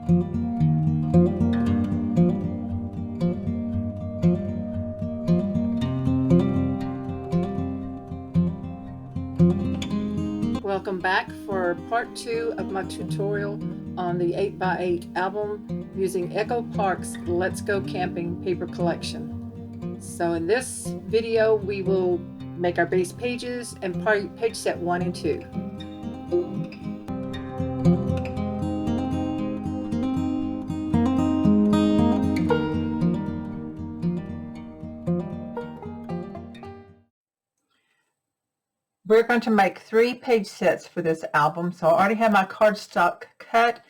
Welcome back for part 2 of my tutorial on the 8x8 album using Echo Park's Let's Go Camping paper collection. So in this video we will make our base pages and page set 1 and 2. We're going to make 3 page sets for this album. So I already have my cardstock cut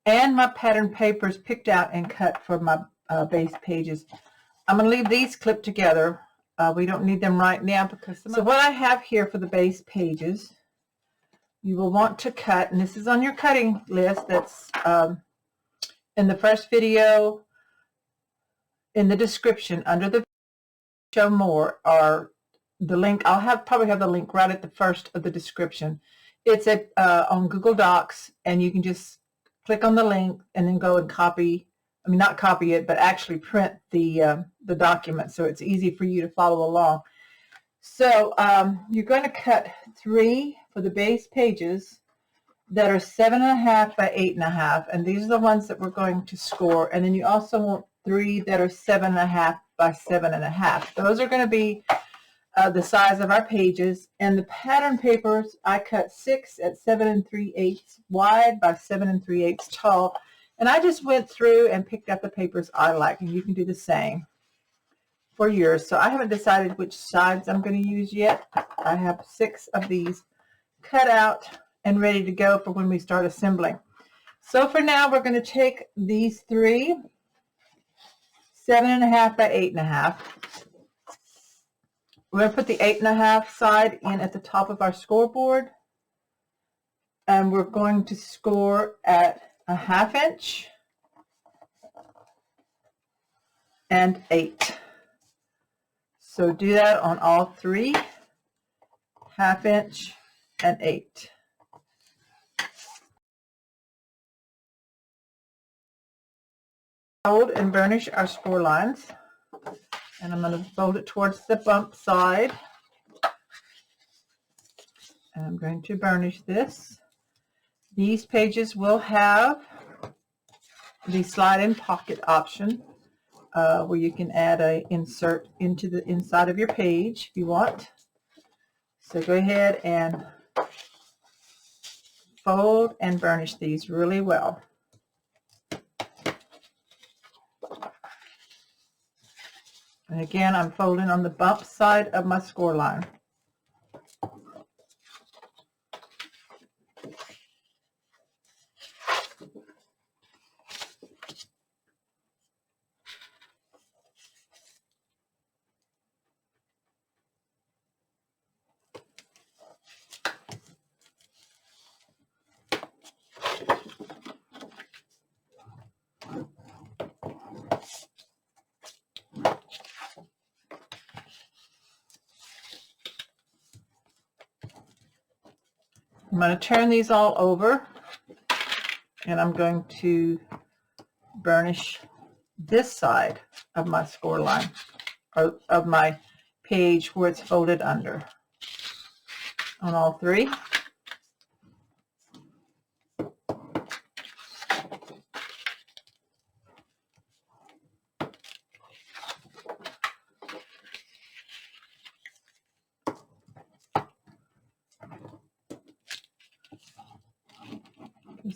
and my pattern papers picked out and cut for my base pages. I'm going to leave these clipped together. We don't need them right now because so what I have here for the base pages, you will want to cut, and this is on your cutting list that's in the first video in the description under the show more, or the link. I'll probably have the link right at the first of the description. It's on Google Docs, and you can just click on the link and then go and copy. I mean, not copy it, but actually print the document, so it's easy for you to follow along. So you're going to cut 3 for the base pages that are 7.5 by 8.5, and these are the ones that we're going to score. And then you also want 3 that are 7.5 by 7.5. Those are going to be the size of our pages. And the pattern papers, I cut 6 at 7 3/8 wide by 7 3/8 tall. And I just went through and picked out the papers I like, and you can do the same for yours. So I haven't decided which sides I'm going to use yet. I have 6 of these cut out and ready to go for when we start assembling. So for now, we're going to take these 3 7.5 by 8.5. We're going to put the 8.5 side in at the top of our scoreboard, and we're going to score at 1/2 inch and 8. So do that on all 3, 1/2 inch and 8. Fold and burnish our score lines, and I'm going to fold it towards the bump side, and I'm going to burnish this. These pages will have the slide-in pocket option, where you can add an insert into the inside of your page if you want. So go ahead and fold and burnish these really well. And again, I'm folding on the bump side of my score line. I'm going to turn these all over, and I'm going to burnish this side of my score line, or of my page where it's folded under, on all 3.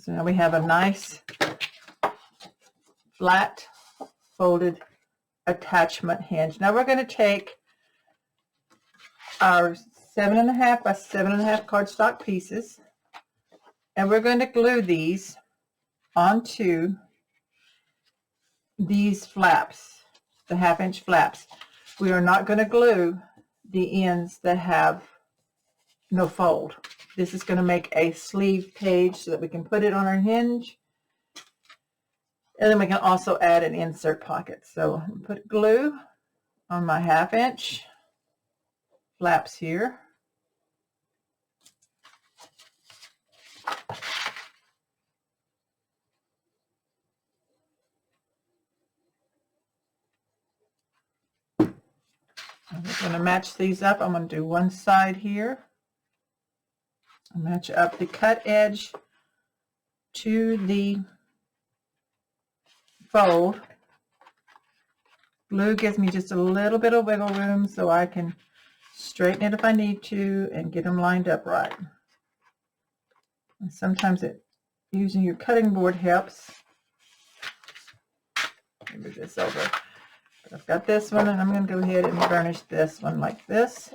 So now we have a nice flat folded attachment hinge. Now we're going to take our 7.5 by 7.5 cardstock pieces, and we're going to glue these onto these flaps, the 1/2 inch flaps. We are not going to glue the ends that have no fold. This is going to make a sleeve page so that we can put it on our hinge, and then we can also add an insert pocket. So put glue on my 1/2 inch flaps here. I'm going to match these up. I'm going to do one side here. Match up the cut edge to the fold. Glue gives me just a little bit of wiggle room so I can straighten it if I need to and get them lined up right. And sometimes using your cutting board helps. Let me move this over. But I've got this one, and I'm going to go ahead and burnish this one like this.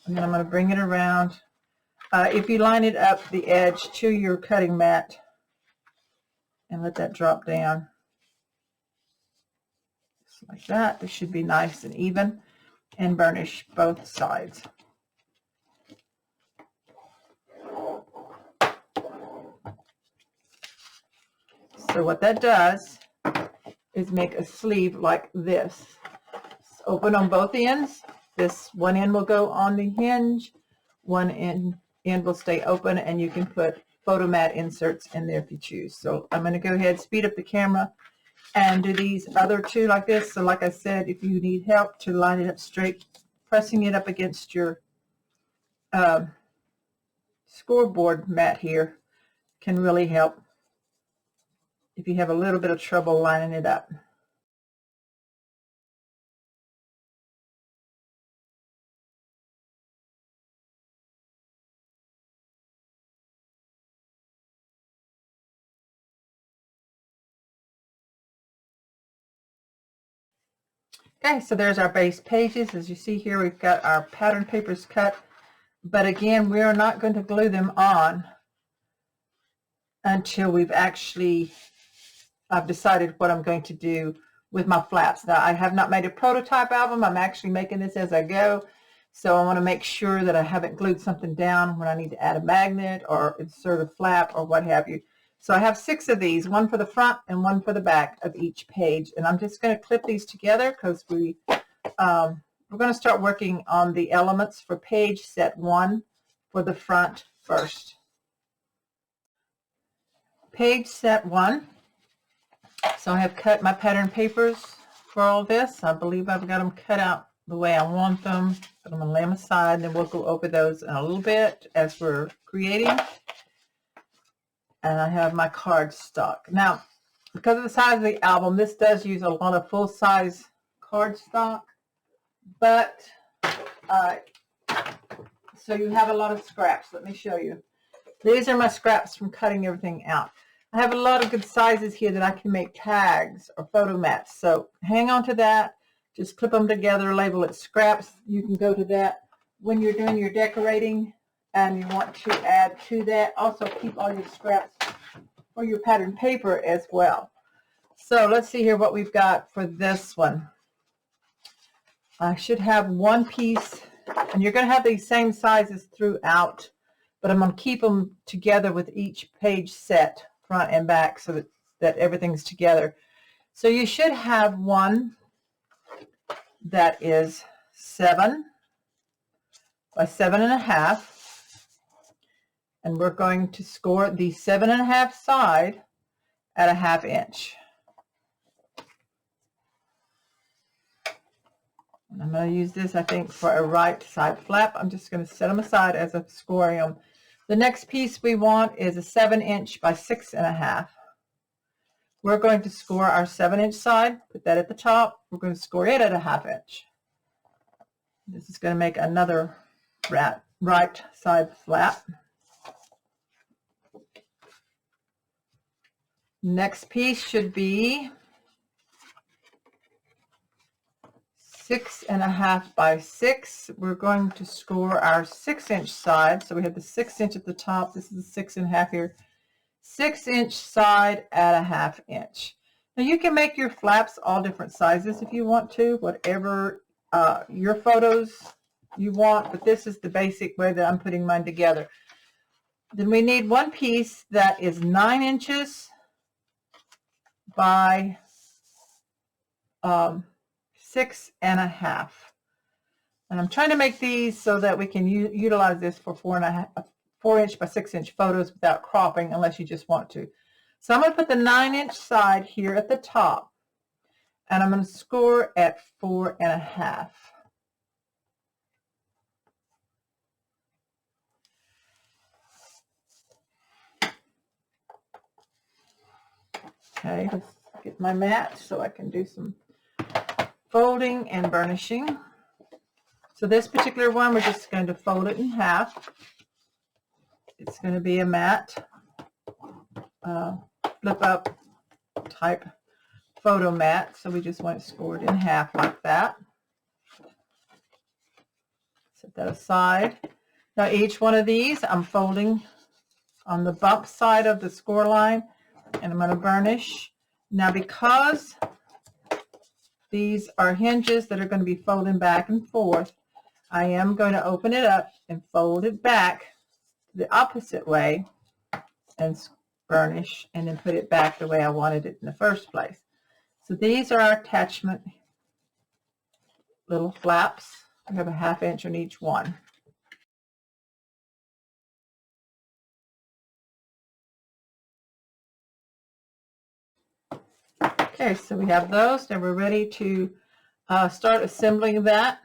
And then I'm going to bring it around. If you line it up the edge to your cutting mat and let that drop down just like that, this should be nice and even, and burnish both sides. So what that does is make a sleeve like this. It's open on both ends. This one end will go on the hinge, one end will stay open, and you can put photo mat inserts in there if you choose. So I'm going to go ahead, speed up the camera, and do these other two like this. So like I said, if you need help to line it up straight, pressing it up against your scoreboard mat here can really help if you have a little bit of trouble lining it up. Okay, so there's our base pages. As you see here, we've got our pattern papers cut, but again, we are not going to glue them on until I've decided what I'm going to do with my flaps. Now, I have not made a prototype album. I'm actually making this as I go, so I want to make sure that I haven't glued something down when I need to add a magnet or insert a flap or what have you. So I have 6 of these, one for the front and one for the back of each page. And I'm just going to clip these together because we're going to start working on the elements for page set 1 for the front first. Page set 1. So I have cut my pattern papers for all this. I believe I've got them cut out the way I want them. But I'm going to lay them aside, and then we'll go over those in a little bit as we're creating. And I have my cardstock. Now, because of the size of the album, this does use a lot of full-size cardstock, but so you have a lot of scraps. Let me show you. These are my scraps from cutting everything out. I have a lot of good sizes here that I can make tags or photo mats. So hang on to that. Just clip them together, label it scraps. You can go to that when you're doing your decorating and you want to add to that. Also keep all your scraps for your pattern paper as well. So let's see here what we've got for this one. I should have one piece, and you're going to have these same sizes throughout, but I'm going to keep them together with each page set, front and back, so that everything's together. So you should have one that is 7 by 7.5. And we're going to score the 7.5 side at 1/2 inch. And I'm going to use this, I think, for a right side flap. I'm just going to set them aside as I'm scoring them. The next piece we want is a 7 inch by 6.5. We're going to score our 7 inch side, put that at the top. We're going to score it at 1/2 inch. This is going to make another right side flap. Next piece should be 6.5 by 6. We're going to score our 6 inch side. So we have the 6 inch at the top. This is the 6.5 here. 6 inch side at 1/2 inch. Now you can make your flaps all different sizes if you want to, whatever your photos you want, but this is the basic way that I'm putting mine together. Then we need one piece that is 9 inches by 6.5. And I'm trying to make these so that we can utilize this for 4 inch by 6 inch photos without cropping, unless you just want to. So I'm going to put the 9 inch side here at the top, and I'm going to score at 4.5. Okay, let's get my mat so I can do some folding and burnishing. So this particular one, we're just going to fold it in half. It's going to be a matte flip up type photo mat. So we just want it scored in half like that. Set that aside. Now each one of these I'm folding on the bump side of the score line, and I'm going to burnish. Now because these are hinges that are going to be folding back and forth, I am going to open it up and fold it back the opposite way and burnish, and then put it back the way I wanted it in the first place. So these are our attachment little flaps. I have a 1/2 inch on each one. Okay, so we have those. Now we're ready to start assembling that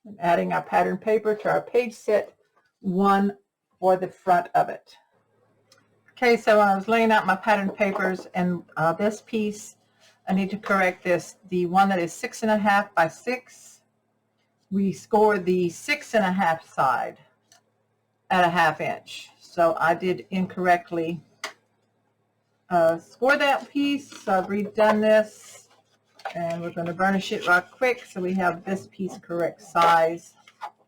and adding our pattern paper to our page set 1 for the front of it. Okay, so when I was laying out my pattern papers, and this piece, I need to correct this. The one that is 6.5 by 6, we scored the 6.5 side at a 1/2 inch. So I did incorrectly score that piece. So I've redone this, and we're going to burnish it right quick so we have this piece correct size.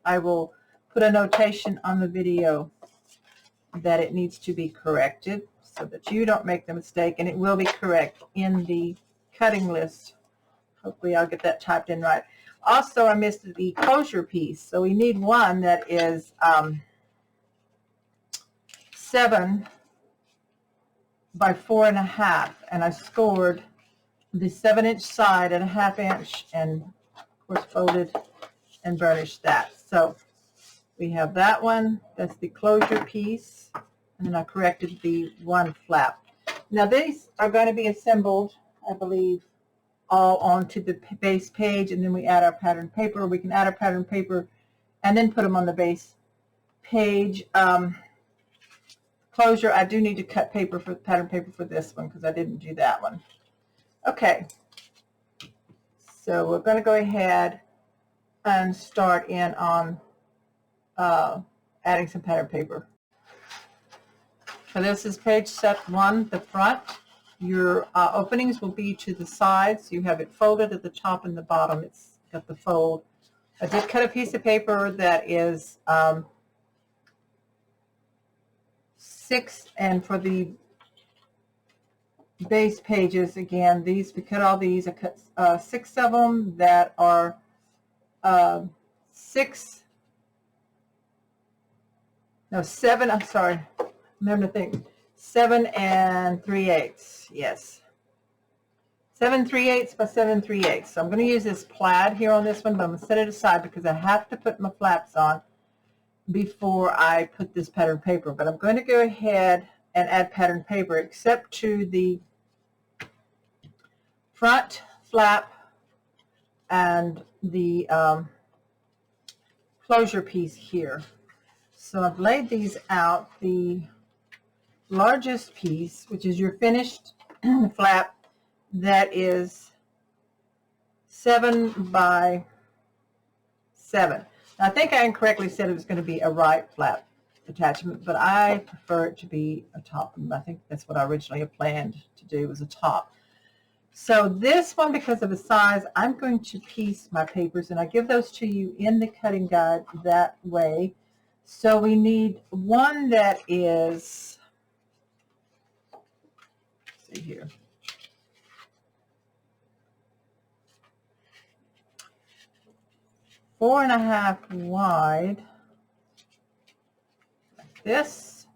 I will put a notation on the video that it needs to be corrected so that you don't make the mistake, and it will be correct in the cutting list. Hopefully I'll get that typed in right. Also, I missed the closure piece, so we need one that is 7 by 4.5, and I scored the 7-inch side at a 1/2 inch, and of course folded and burnished that. So we have that one. That's the closure piece, and then I corrected the one flap. Now these are going to be assembled, I believe, all onto the base page, and then we add our pattern paper. We can add our pattern paper and then put them on the base page. Closure, I do need to cut paper for pattern paper for this one because I didn't do that one. Okay, so we're going to go ahead and start in on adding some pattern paper. So this is page set 1, the front. Your openings will be to the sides. You have it folded at the top and the bottom. It's got the fold. I did cut a piece of paper that is 6, and for the base pages, again, these, we cut all these. I cut 6 of them that are 7, I'm sorry, I'm having to think, 7 3/8, yes. 7 3/8 by 7 3/8. So I'm going to use this plaid here on this one, but I'm going to set it aside because I have to put my flaps on before I put this pattern paper. But I'm going to go ahead and add pattern paper, except to the front flap and the closure piece here. So I've laid these out. The largest piece, which is your finished flap, that is 7 by 7. Now, I think I incorrectly said it was going to be a right flap attachment, but I prefer it to be a top. I think that's what I originally planned to do, was a top. So this one, because of the size, I'm going to piece my papers, and I give those to you in the cutting guide that way. So we need one that is, let's see here, four and a half wide, like this,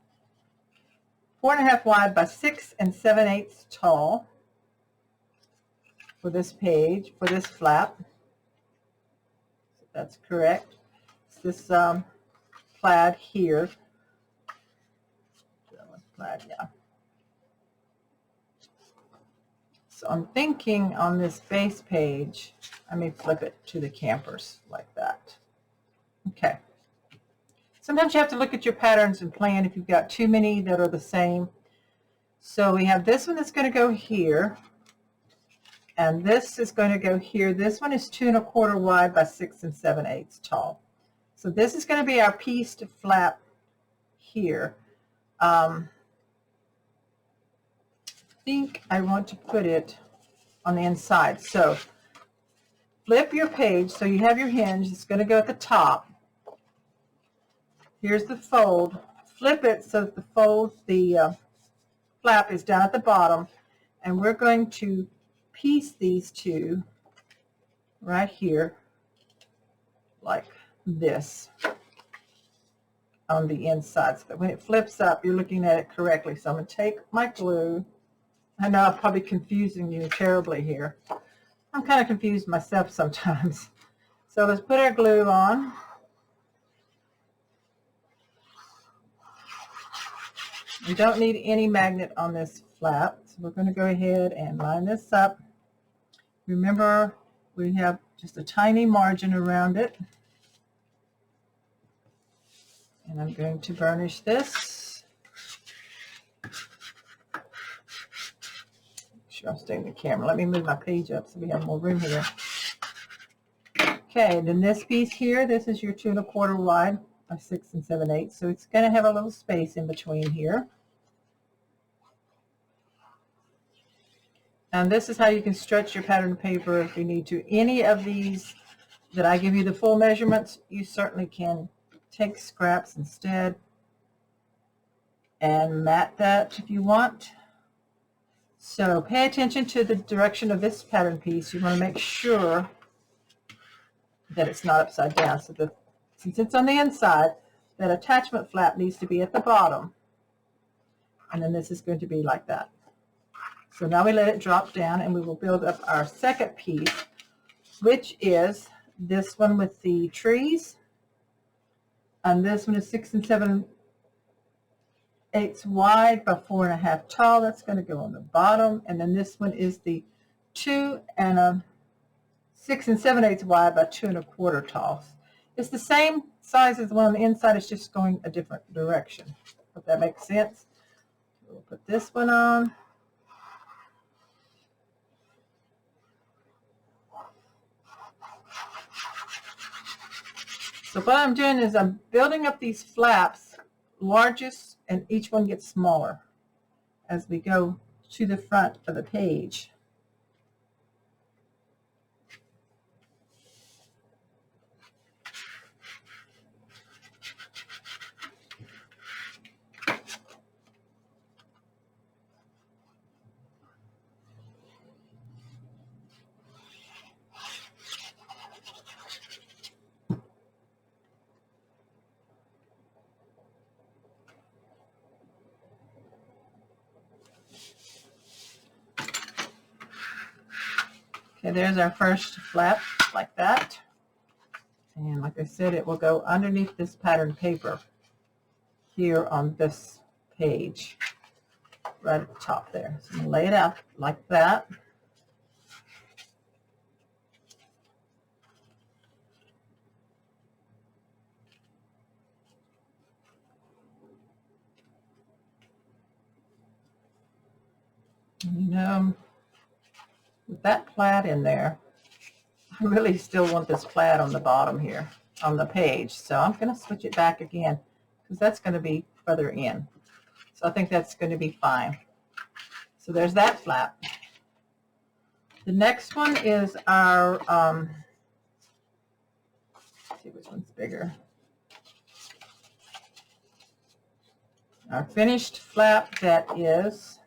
4.5 wide by 6 7/8 tall for this page, for this flap. That's correct. It's this plaid here. Plaid, yeah. So I'm thinking on this base page, I may flip it to the campers like that. Okay. Sometimes you have to look at your patterns and plan if you've got too many that are the same. So we have this one that's going to go here, and this is going to go here. This one is 2 1/4 wide by 6 7/8 tall. So this is going to be our pieced flap here. I think I want to put it on the inside. So flip your page so you have your hinge. It's going to go at the top. Here's the fold. Flip it so that the flap is down at the bottom, and we're going to piece these two right here like this on the inside, so that when it flips up, you're looking at it correctly. So I'm going to take my glue. I know I'm probably confusing you terribly here. I'm kind of confused myself sometimes. So let's put our glue on. We don't need any magnet on this flap, so we're going to go ahead and line this up. Remember, we have just a tiny margin around it. And I'm going to burnish this. Make sure I'm staying in the camera. Let me move my page up so we have more room here. Okay, then this piece here, this is your 2 1/4 wide by 6 7/8. So it's going to have a little space in between here. And this is how you can stretch your pattern paper if you need to. Any of these that I give you the full measurements, you certainly can take scraps instead and mat that if you want. So pay attention to the direction of this pattern piece. You want to make sure that it's not upside down. So since it's on the inside, that attachment flap needs to be at the bottom. And then this is going to be like that. So now we let it drop down, and we will build up our second piece, which is this one with the trees. And this one is 6 7/8 wide by 4 1/2 tall. That's going to go on the bottom. And then this one is the 6 7/8 wide by 2 1/4 tall. It's the same size as the one on the inside. It's just going a different direction. Hope that makes sense. We'll put this one on. So what I'm doing is I'm building up these flaps, largest, and each one gets smaller as we go to the front of the page. Okay, there's our first flap like that. And like I said, it will go underneath this pattern paper here on this page, right at the top there. So I'm going to lay it out like that. You know, with that plaid in there, I really still want this plaid on the bottom here on the page. So I'm going to switch it back again because that's going to be further in. So I think that's going to be fine. So there's that flap. The next one is our, let's see which one's bigger. Our finished flap that is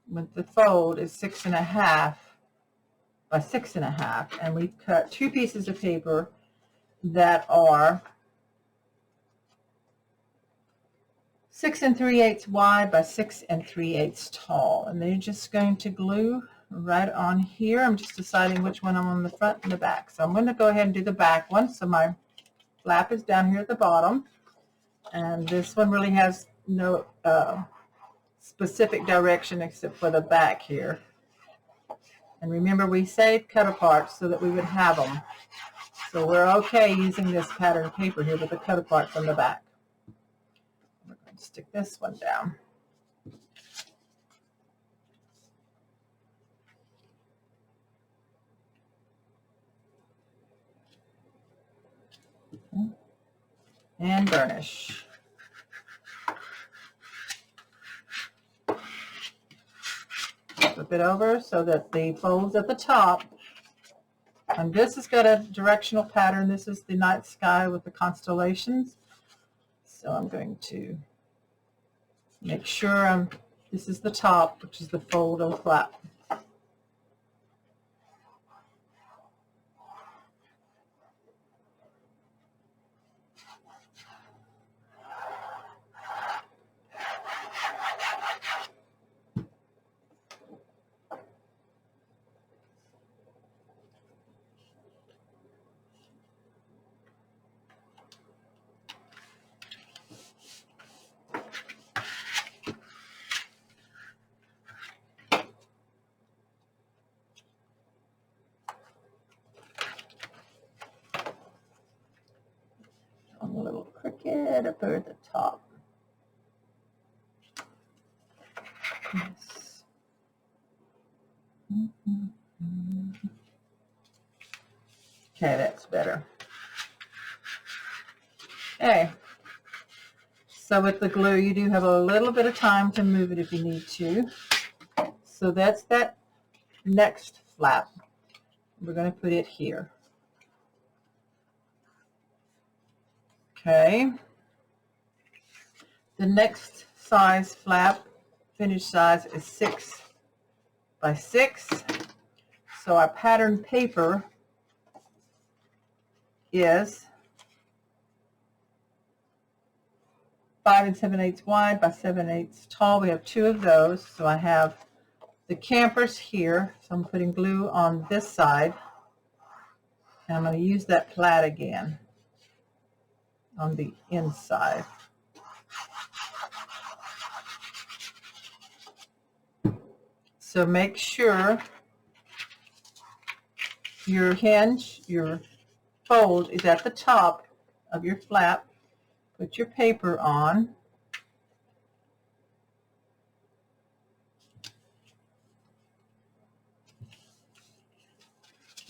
with the fold is 6 1/2 by 6 1/2, and we've cut two pieces of paper that are 6 3/8 wide by 6 3/8 tall, and they're just going to glue right on here. I'm just deciding which one I'm on the front and the back, so I'm going to go ahead and do the back one. So my flap is down here at the bottom, and this one really has no specific direction except for the back here. And remember, we saved cut aparts so that we would have them. So we're okay using this pattern paper here with the cut aparts on the back. We're going to stick this one down. and burnish. Flip it over so that the folds at the top, and this has got a directional pattern. This is the night sky with the constellations. So I'm going to make sure this is the top, which is the fold of the flap. A little crooked up there at the top. Yes. Okay, that's better. Okay. So with the glue, you do have a little bit of time to move it if you need to. So that's that next flap. We're going to put it here. Okay. The next size flap, finished size, is 6 by 6. So our pattern paper is 5 7/8 wide by 7/8 tall. We have 2 of those. So I have the campers here. So I'm putting glue on this side. And I'm going to use that plaid again on the inside. So make sure your hinge, your fold is at the top of your flap. Put your paper on.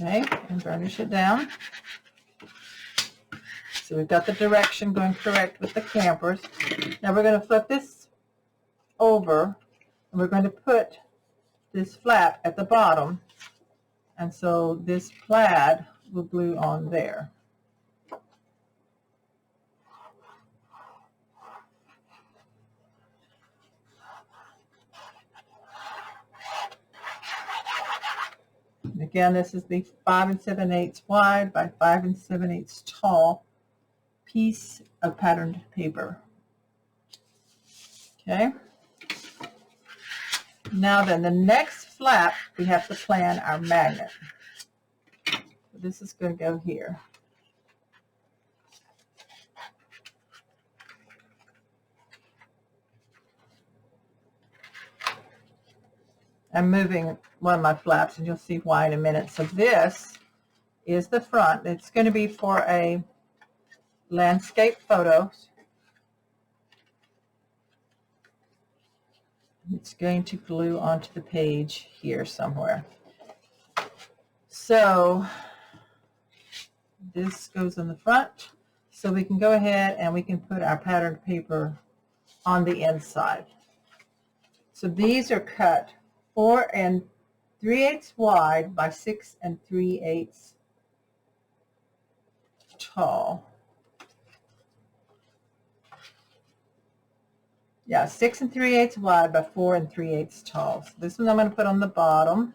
Okay, and burnish it down. So we've got the direction going correct with the campers. Now we're going to flip this over, and we're going to put this flap at the bottom, and so this plaid will glue on there. And again, this is the 5 7/8 wide by 5 7/8 tall piece of patterned paper. Okay. Now then, the next flap, we have to plan our magnet. So this is going to go here. I'm moving one of my flaps, and you'll see why in a minute. So this is the front. It's going to be for a landscape photo. It's going to glue onto the page here somewhere. So this goes in the front. So we can go ahead and we can put our patterned paper on the inside. So these are cut 4 3/8 wide by 6 3/8 tall. Yeah, 6 3/8 wide by 4 3/8 tall. So this one I'm going to put on the bottom.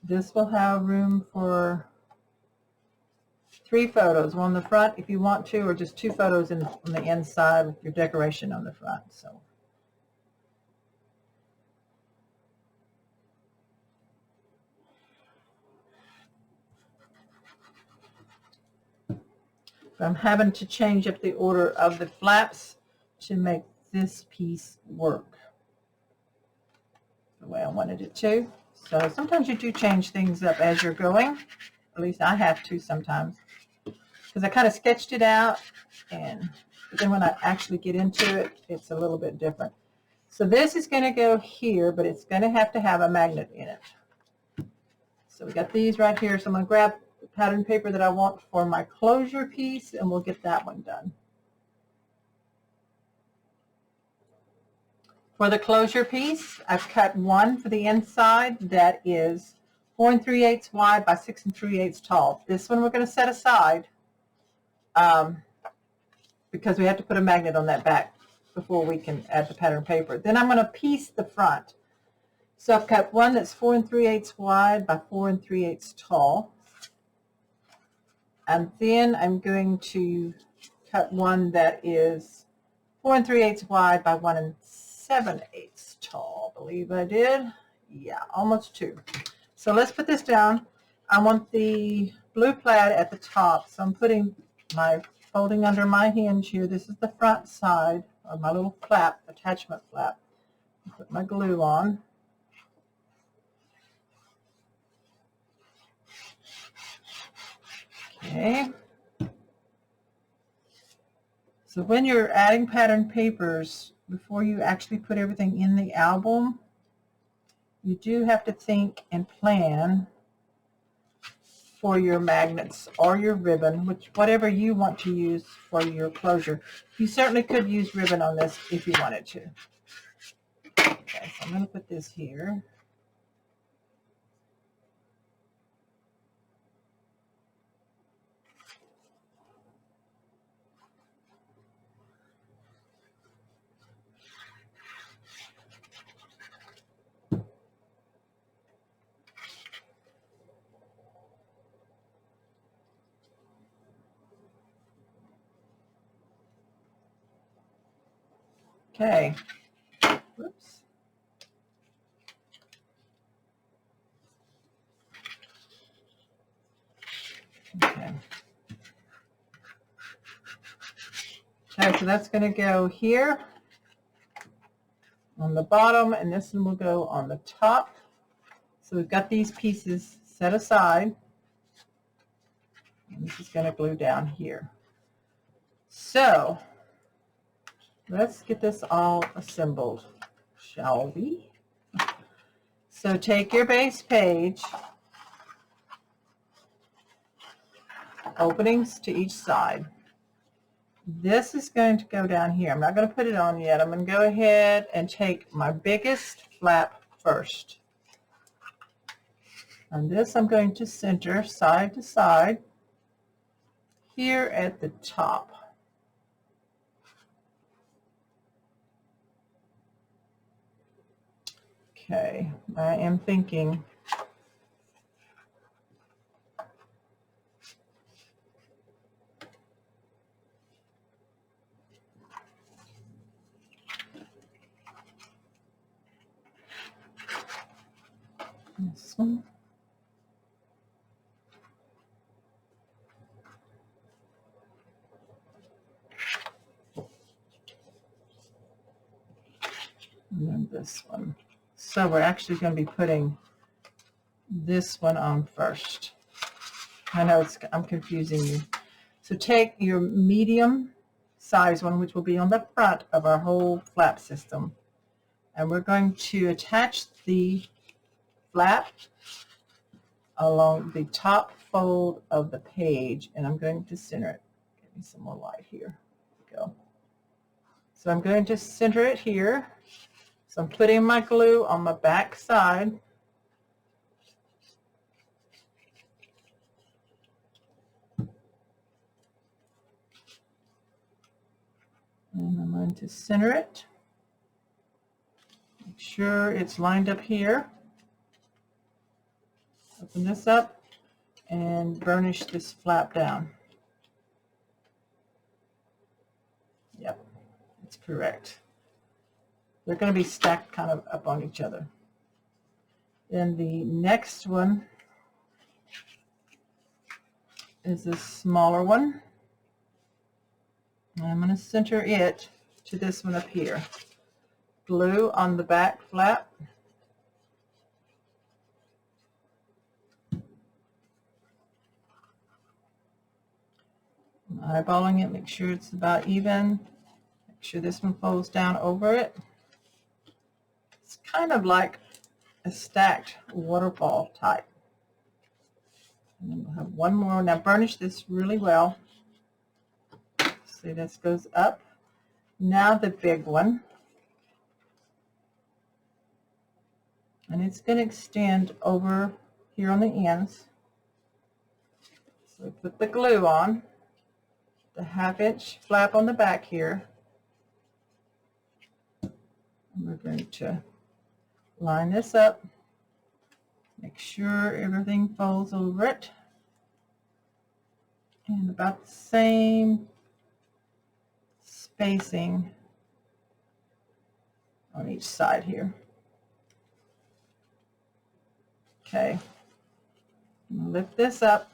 This will have room for 3 photos, one on the front if you want to, or just 2 photos on the inside with your decoration on the front. So I'm having to change up the order of the flaps to make this piece work the way I wanted it to. So sometimes you do change things up as you're going. At least I have to sometimes. Because I kind of sketched it out, but then when I actually get into it, it's a little bit different. So this is going to go here, but it's going to have a magnet in it. So we got these right here. So I'm going to grab the pattern paper that I want for my closure piece, and we'll get that one done. For the closure piece, I've cut one for the inside that is 4 3/8 wide by 6 3/8 tall. This one we're going to set aside because we have to put a magnet on that back before we can add the pattern paper. Then I'm going to piece the front. So I've cut one that's 4 3/8 wide by 4 3/8 tall. And then I'm going to cut one that is 4 3/8 wide by 1 7/8 tall. I believe I did. Yeah, almost 2. So let's put this down. I want the blue plaid at the top. So I'm putting my folding under my hinge here. This is the front side of my little flap, attachment flap. Put my glue on. Okay. So when you're adding pattern papers, before you actually put everything in the album, you do have to think and plan for your magnets or your ribbon, whatever you want to use for your closure. You certainly could use ribbon on this if you wanted to. Okay, so I'm going to put this here. Okay. Whoops. Okay. Okay, so that's going to go here on the bottom, and this one will go on the top. So we've got these pieces set aside. And this is going to glue down here. So let's get this all assembled, shall we? So take your base page, openings to each side. This is going to go down here. I'm not going to put it on yet. I'm going to go ahead and take my biggest flap first. And this I'm going to center side to side here at the top. Okay, I am thinking this one. And then this one. So we're actually going to be putting this one on first. I know I'm confusing you. So take your medium size one, which will be on the front of our whole flap system. And we're going to attach the flap along the top fold of the page, and I'm going to center it. Give me some more light here. Go. So I'm going to center it here. So I'm putting my glue on my back side. And I'm going to center it. Make sure it's lined up here. Open this up and burnish this flap down. Yep, it's correct. They're going to be stacked kind of up on each other. Then the next one is this smaller one. I'm going to center it to this one up here. Glue on the back flap. Eyeballing it, make sure it's about even. Make sure this one folds down over it. It's kind of like a stacked waterfall type. And then we'll have one more. Now burnish this really well. See, this goes up. Now the big one. And it's going to extend over here on the ends. So put the glue on. The 1/2-inch flap on the back here. And we're going to line this up. Make sure everything folds over it. And about the same spacing on each side here. Okay. Lift this up.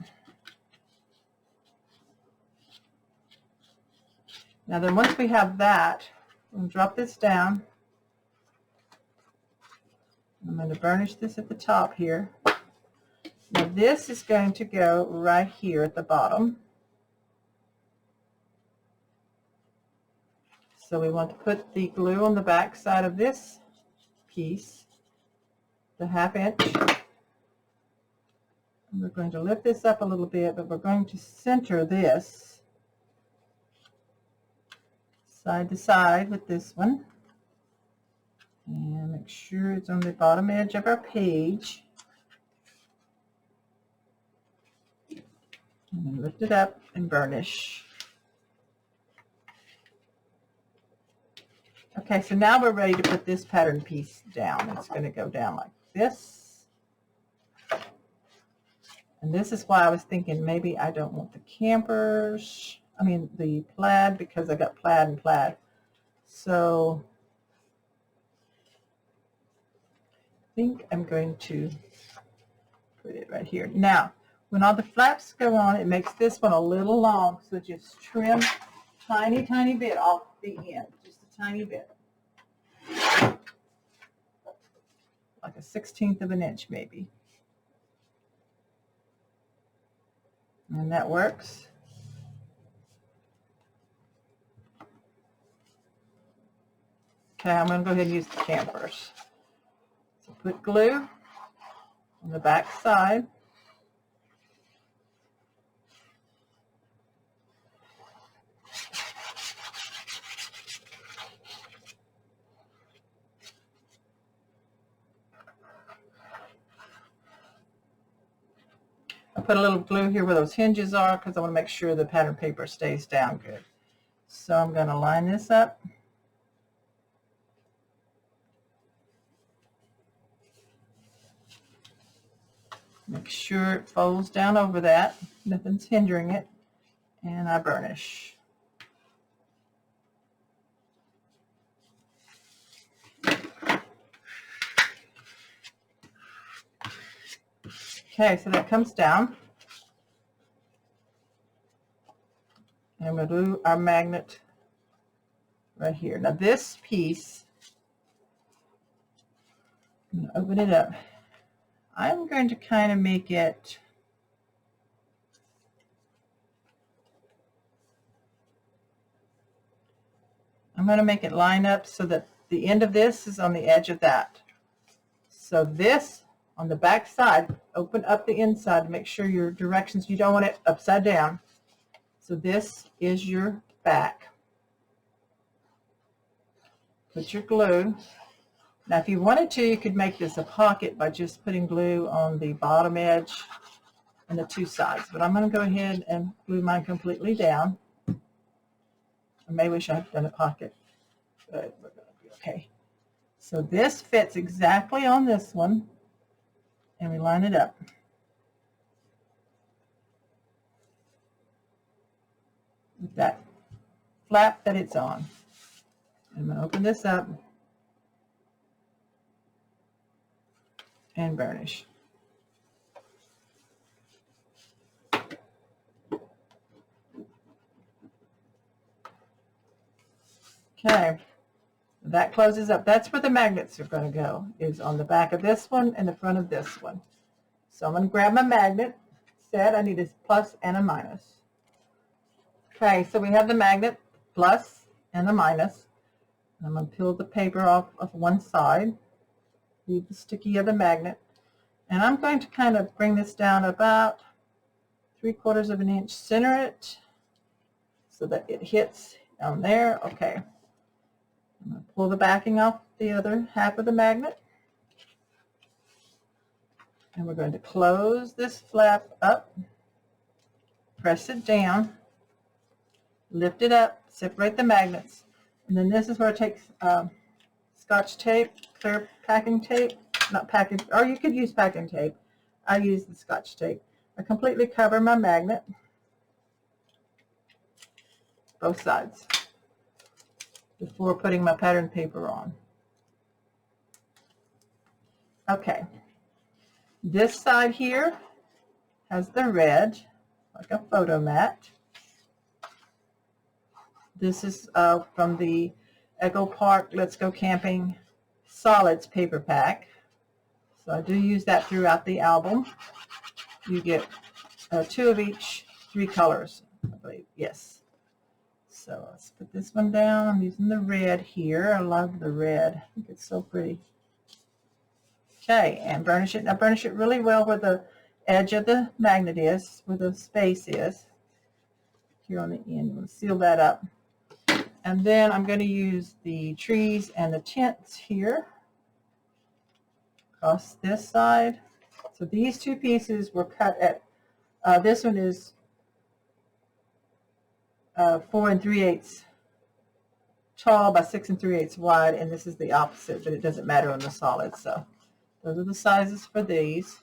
Now then, once we have that, we'll drop this down. I'm going to burnish this at the top here. Now this is going to go right here at the bottom. So we want to put the glue on the back side of this piece, the 1/2-inch. And we're going to lift this up a little bit, but we're going to center this side to side with this one. And make sure it's on the bottom edge of our page. And then lift it up and burnish. Okay, so now we're ready to put this pattern piece down. It's going to go down like this. And this is why I was thinking maybe I don't want the campers. I mean the plaid, because I got plaid and plaid. So I think I'm going to put it right here. Now, when all the flaps go on, it makes this one a little long, so just trim tiny, tiny bit off the end, just a tiny bit. Like a 1/16 of an inch maybe. And that works. Okay, I'm going to go ahead and use the campers. So put glue on the back side. I put a little glue here where those hinges are because I want to make sure the pattern paper stays down good. So I'm going to line this up. Make sure it folds down over that. Nothing's hindering it. And I burnish. Okay, so that comes down. And we'll do our magnet right here. Now this piece, I'm going to open it up. I'm going to kind of make it line up so that the end of this is on the edge of that. So this on the back side, open up the inside to make sure your directions, you don't want it upside down. So this is your back. Put your glue. Now if you wanted to, you could make this a pocket by just putting glue on the bottom edge and the two sides. But I'm going to go ahead and glue mine completely down. I may wish I had done a pocket, but we're going to be okay. So this fits exactly on this one, and we line it up. With that flap that it's on. I'm going to open this up and burnish. Okay, that closes up. That's where the magnets are going to go, is on the back of this one and the front of this one. So I'm going to grab my magnet set. I need a plus and a minus. Okay, so we have the magnet plus and the minus. I'm going to peel the paper off of one side, leave the sticky of the magnet, and I'm going to kind of bring this down about 3/4 of an inch, center it so that it hits down there. Okay, I'm going to pull the backing off the other half of the magnet, and we're going to close this flap up, press it down, lift it up, separate the magnets, and then this is where I take Scotch tape, clear packing tape, not packing, or you could use packing tape. I use the Scotch tape. I completely cover my magnet, both sides, before putting my pattern paper on. Okay, this side here has the red, like a photo mat. This is from the Echo Park Let's Go Camping Solids paper pack. So I do use that throughout the album. You get 2 of each, 3 colors, I believe. Yes. So let's put this one down. I'm using the red here. I love the red. I think it's so pretty. Okay, and burnish it. Now burnish it really well where the edge of the magnet is, where the space is. Here on the end, I'm going to seal that up. And then I'm going to use the trees and the tents here across this side. So these 2 pieces were cut at, this one is 4 3/8 tall by 6 3/8 wide, and this is the opposite, but it doesn't matter on the solid. So those are the sizes for these.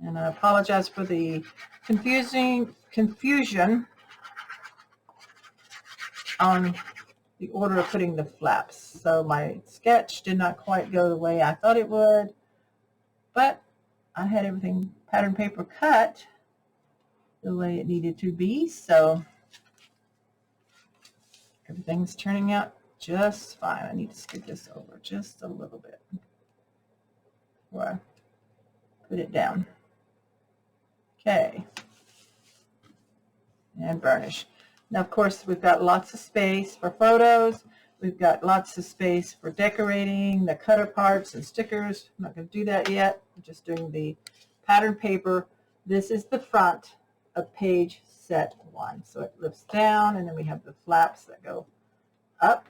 And I apologize for the confusion on the order of putting the flaps. So my sketch did not quite go the way I thought it would, but I had everything pattern paper cut the way it needed to be, so everything's turning out just fine. I need to scoot this over just a little bit before I put it down. Okay, and burnish. Now, of course, we've got lots of space for photos. We've got lots of space for decorating the cutter parts and stickers. I'm not going to do that yet. I'm just doing the pattern paper. This is the front of page set 1. So it lifts down, and then we have the flaps that go up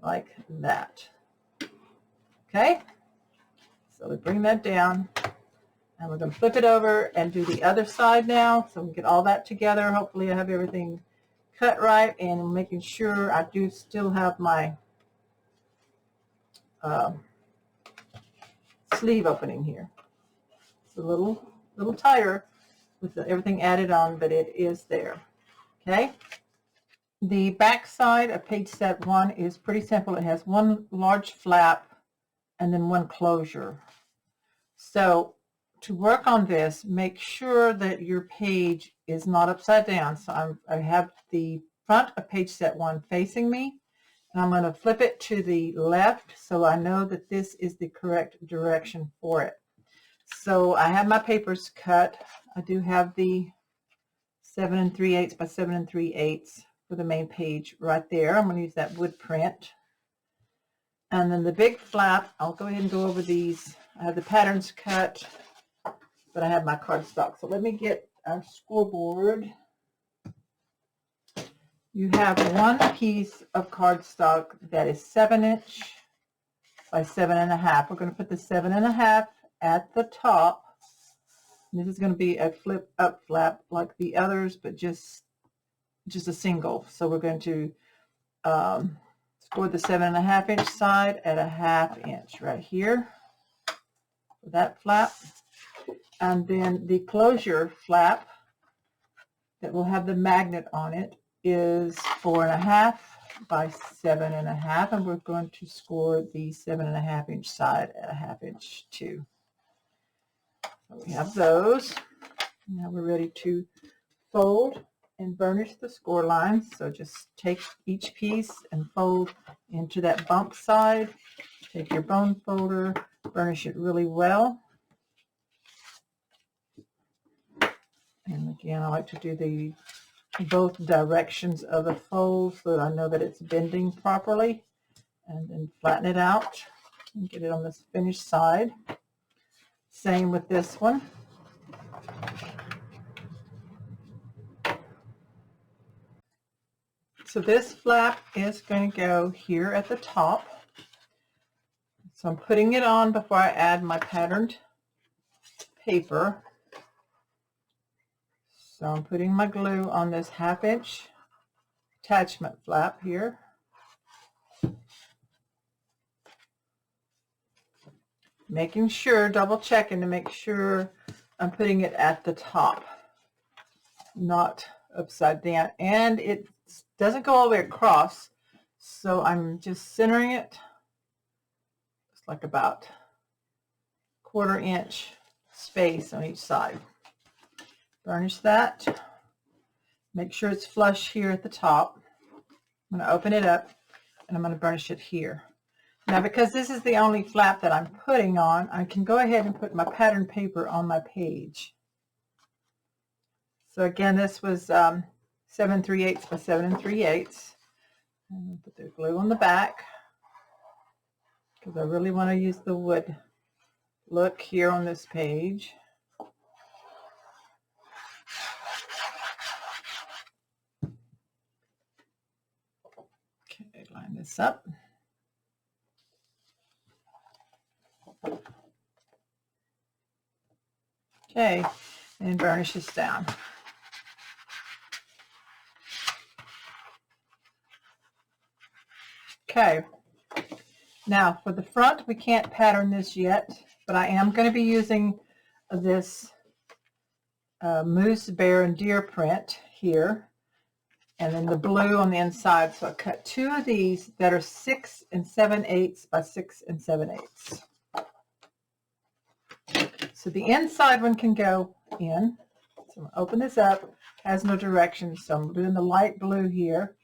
like that. Okay, so we bring that down. And we're going to flip it over and do the other side now. So we get all that together. Hopefully I have everything cut right, and making sure I do still have my sleeve opening here. It's a little tighter with everything added on, but it is there. Okay. The back side of page set 1 is pretty simple. It has 1 large flap and then 1 closure. So to work on this, make sure that your page is not upside down. So I have the front of page set 1 facing me, and I'm going to flip it to the left so I know that this is the correct direction for it. So I have my papers cut. I do have the 7 3/8 by 7 3/8 for the main page right there. I'm going to use that wood print. And then the big flap, I'll go ahead and go over these. I have the patterns cut, but I have my cardstock. So let me get our scoreboard. You have 1 piece of cardstock that is 7 inch by 7.5. We're going to put the 7.5 at the top. This is going to be a flip up flap like the others, but just a single. So we're going to score the 7.5 inch side at a 1/2 inch right here for that flap. And then the closure flap that will have the magnet on it is 4.5 by 7.5, and we're going to score the 7.5 inch side at a 1/2 inch too. So we have those. Now we're ready to fold and burnish the score lines. So just take each piece and fold into that bump side. Take your bone folder, burnish it really well. And again, I like to do the both directions of the fold so that I know that it's bending properly, and then flatten it out and get it on this finished side. Same with this one. So this flap is going to go here at the top. So I'm putting it on before I add my patterned paper. So I'm putting my glue on this 1/2 inch attachment flap here. Making sure, double checking to make sure I'm putting it at the top, not upside down. And it doesn't go all the way across, so I'm just centering it. It's like about 1/4 inch space on each side. Burnish that. Make sure it's flush here at the top. I'm going to open it up and I'm going to burnish it here. Now, because this is the only flap that I'm putting on, I can go ahead and put my pattern paper on my page. So again, this was 7 3/8 by 7 3/8. And put the glue on the back because I really want to use the wood look here on this page. Okay, line this up. Okay, and burnish this down. Okay, now for the front, we can't pattern this yet, but I am going to be using this moose, bear, and deer print here, and then the blue on the inside. So I cut 2 of these that are 6 7/8 by 6 7/8. So the inside one can go in. So I'm going to open this up. Has no directions, so I'm doing the light blue here.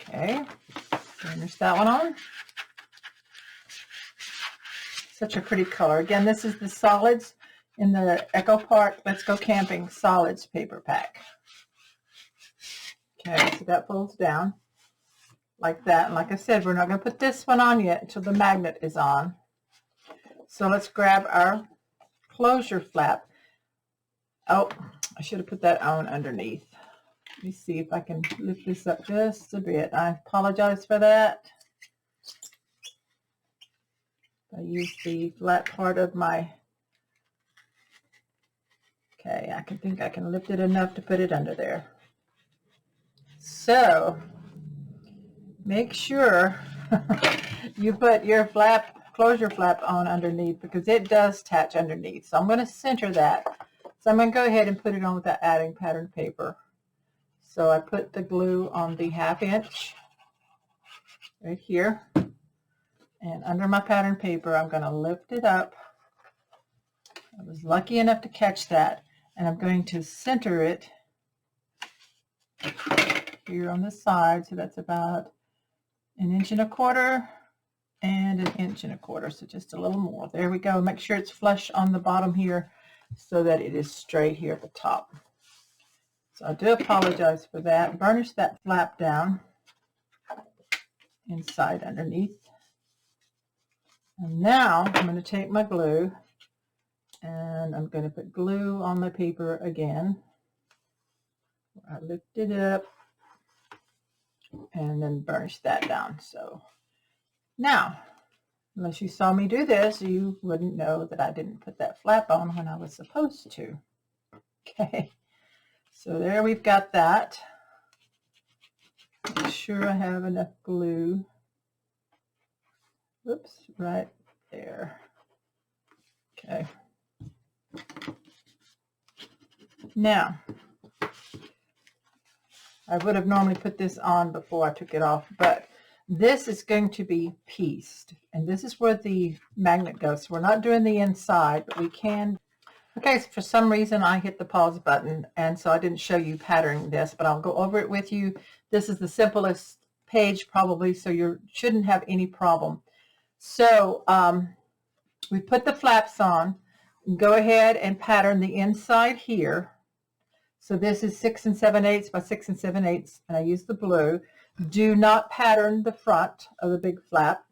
Okay, finish that one on. Such a pretty color. Again, this is the solids in the Echo Park Let's Go Camping Solids paper pack. Okay, so that folds down like that. And like I said, we're not going to put this one on yet until the magnet is on. So let's grab our closure flap. Oh, I should have put that on underneath. Let me see if I can lift this up just a bit. I apologize for that. I used the flat part of my, okay, I think I can lift it enough to put it under there. So make sure you put your flap, closure flap on underneath, because it does attach underneath. So I'm going to center that. So I'm going to go ahead and put it on without adding pattern paper. So I put the glue on the 1/2 inch right here. And under my pattern paper, I'm going to lift it up. I was lucky enough to catch that. And I'm going to center it here on the side. So that's about 1 1/4 and 1 1/4 inches. So just a little more. There we go. Make sure it's flush on the bottom here so that it is straight here at the top. So I do apologize for that. Burnish that flap down inside underneath. And now I'm going to take my glue and I'm going to put glue on my paper again. I lift it up and then burnish that down. So now, unless you saw me do this, you wouldn't know that I didn't put that flap on when I was supposed to. Okay, so there we've got that. Make sure I have enough glue. Oops, right there. Okay. Now, I would have normally put this on before I took it off, but this is going to be pieced, and this is where the magnet goes. So we're not doing the inside, but we can. Okay, so for some reason I hit the pause button, and so I didn't show you patterning this, but I'll go over it with you. This is the simplest page probably, so you shouldn't have any problem. So we put the flaps on. Go ahead and pattern the inside here. So this is 6 7/8 by 6 7/8, and I use the blue. Do not pattern the front of the big flap.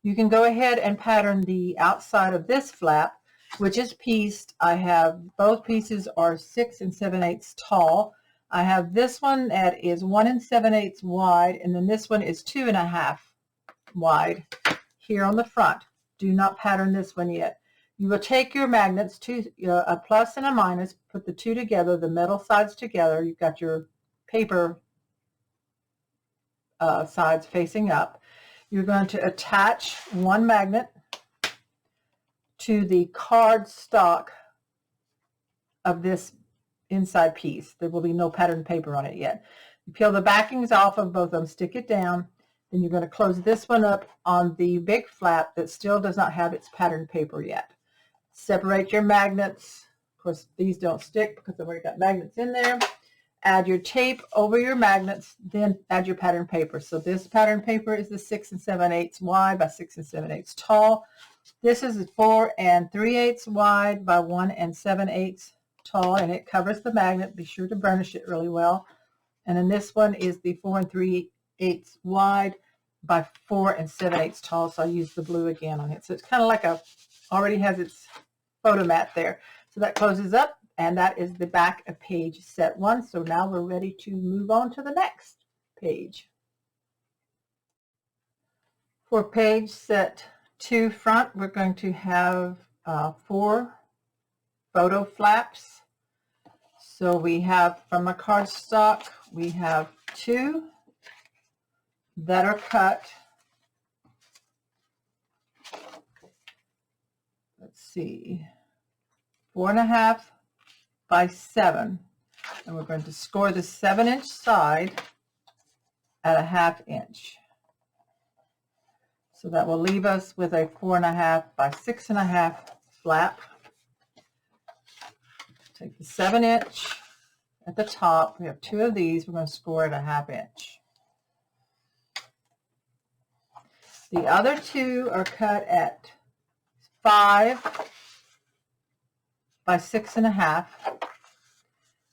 You can go ahead and pattern the outside of this flap, which is pieced. I have both pieces are 6 7/8 tall. I have this one that is 1 7/8 wide, and then this one is 2.5 wide here on the front. Do not pattern this one yet. You will take your magnets, a plus and a minus, put the two together, the metal sides together. You've got your paper sides facing up. You're going to attach one magnet to the card stock of this inside piece. There will be no patterned paper on it yet. You peel the backings off of both of them, stick it down, then you're going to close this one up on the big flap that still does not have its patterned paper yet. Separate your magnets. Of course, these don't stick because I've already got magnets in there. Add your tape over your magnets, then add your pattern paper. So this pattern paper is the 6 7/8 wide by 6 7/8 tall. This is 4 3/8 wide by 1 7/8 tall, and it covers the magnet. Be sure to burnish it really well. And then this one is the 4 3/8 wide by 4 7/8 tall. So I use the blue again on it. So it's kind of like already has its photo mat there. So that closes up, and that is the back of page set 1. So now we're ready to move on to the next page. For page set 2 front, we're going to have 4 photo flaps. So we have from a cardstock, we have 2 that are cut. Let's see, 4.5 by 7, and we're going to score the 7-inch side at 1/2 inch. So that will leave us with a 4.5 by 6.5 flap. Take the 7-inch at the top. We have 2 of these. We're going to score at 1/2 inch. The other 2 are cut at 5 by 6.5,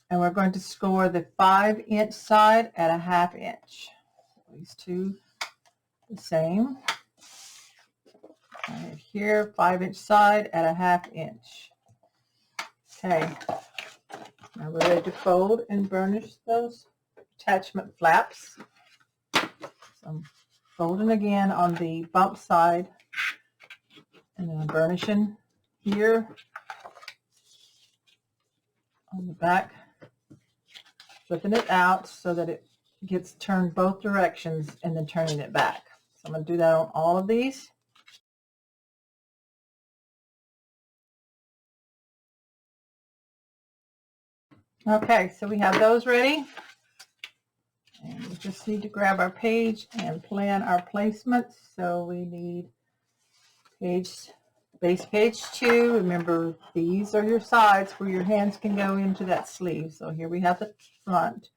and we're going to score the 5-inch side at 1/2 inch. These 2 the same. Right here, 5-inch side at 1/2 inch. Okay, now we're ready to fold and burnish those attachment flaps. So I'm folding again on the bump side, and then I'm burnishing here on the back, flipping it out so that it gets turned both directions, and then turning it back. So I'm going to do that on all of these. Okay, so we have those ready, and we just need to grab our page and plan our placements. So we need base page 2. Remember, these are your sides where your hands can go into that sleeve. So here we have the front,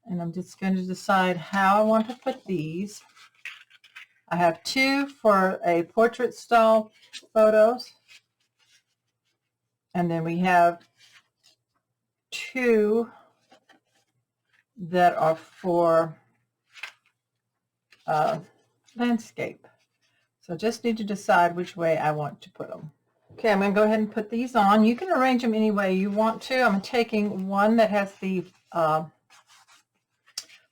and I'm just going to decide how I want to put these. I have 2 for a portrait style photos, and then we have 2 that are for landscape. So just need to decide which way I want to put them. Okay, I'm going to go ahead and put these on. You can arrange them any way you want to. I'm taking one that has the, well,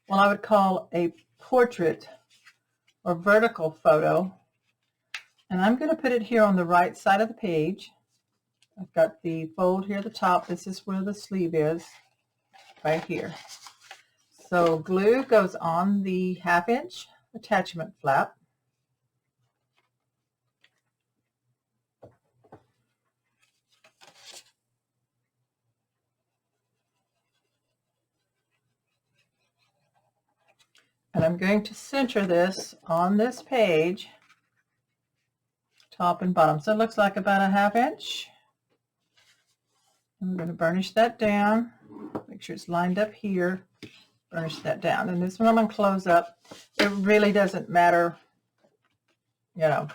I would call a portrait or vertical photo, and I'm going to put it here on the right side of the page. I've got the fold here at the top. This is where the sleeve is, right here. So glue goes on the 1/2 inch attachment flap. And I'm going to center this on this page, top and bottom. So it looks like about a 1/2 inch. I'm going to burnish that down. Make sure it's lined up here. Burnish that down. And this one I'm going to close up. It really doesn't matter, you know,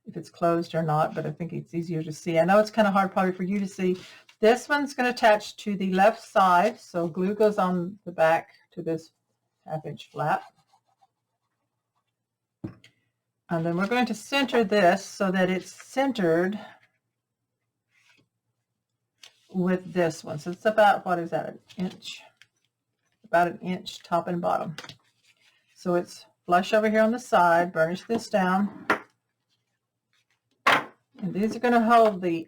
if it's closed or not, but I think it's easier to see. I know it's kind of hard probably for you to see. This one's going to attach to the left side, so glue goes on the back to this 1/2 inch flap. And then we're going to center this so that it's centered with this one. So it's about, what is that, an inch? About an inch top and bottom. So it's flush over here on the side. Burnish this down. And these are going to hold the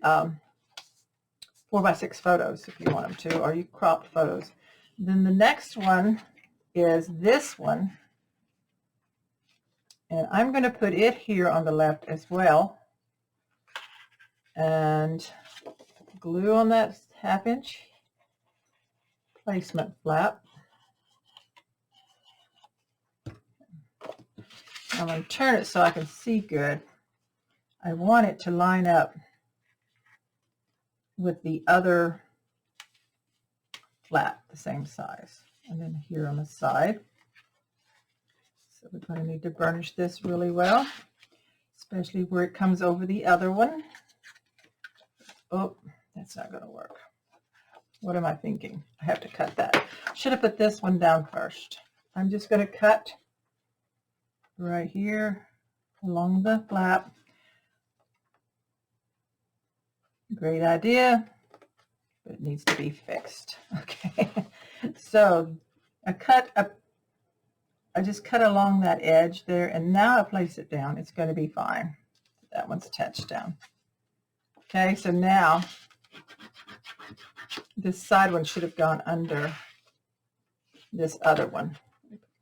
4x6 photos if you want them to, or you cropped photos. Then the next one is this one. And I'm going to put it here on the left as well. And glue on that 1/2 inch placement flap. I'm going to turn it so I can see good. I want it to line up with the other flap, the same size. And then here on the side. So we're going to need to burnish this really well, especially where it comes over the other one. Oh, that's not going to work. What am I thinking? I have to cut that. Should have put this one down first. I'm just going to cut right here along the flap. Great idea, but it needs to be fixed. Okay, so I just cut along that edge there, and now I place it down. It's going to be fine. That one's attached down. Okay, so now this side one should have gone under this other one.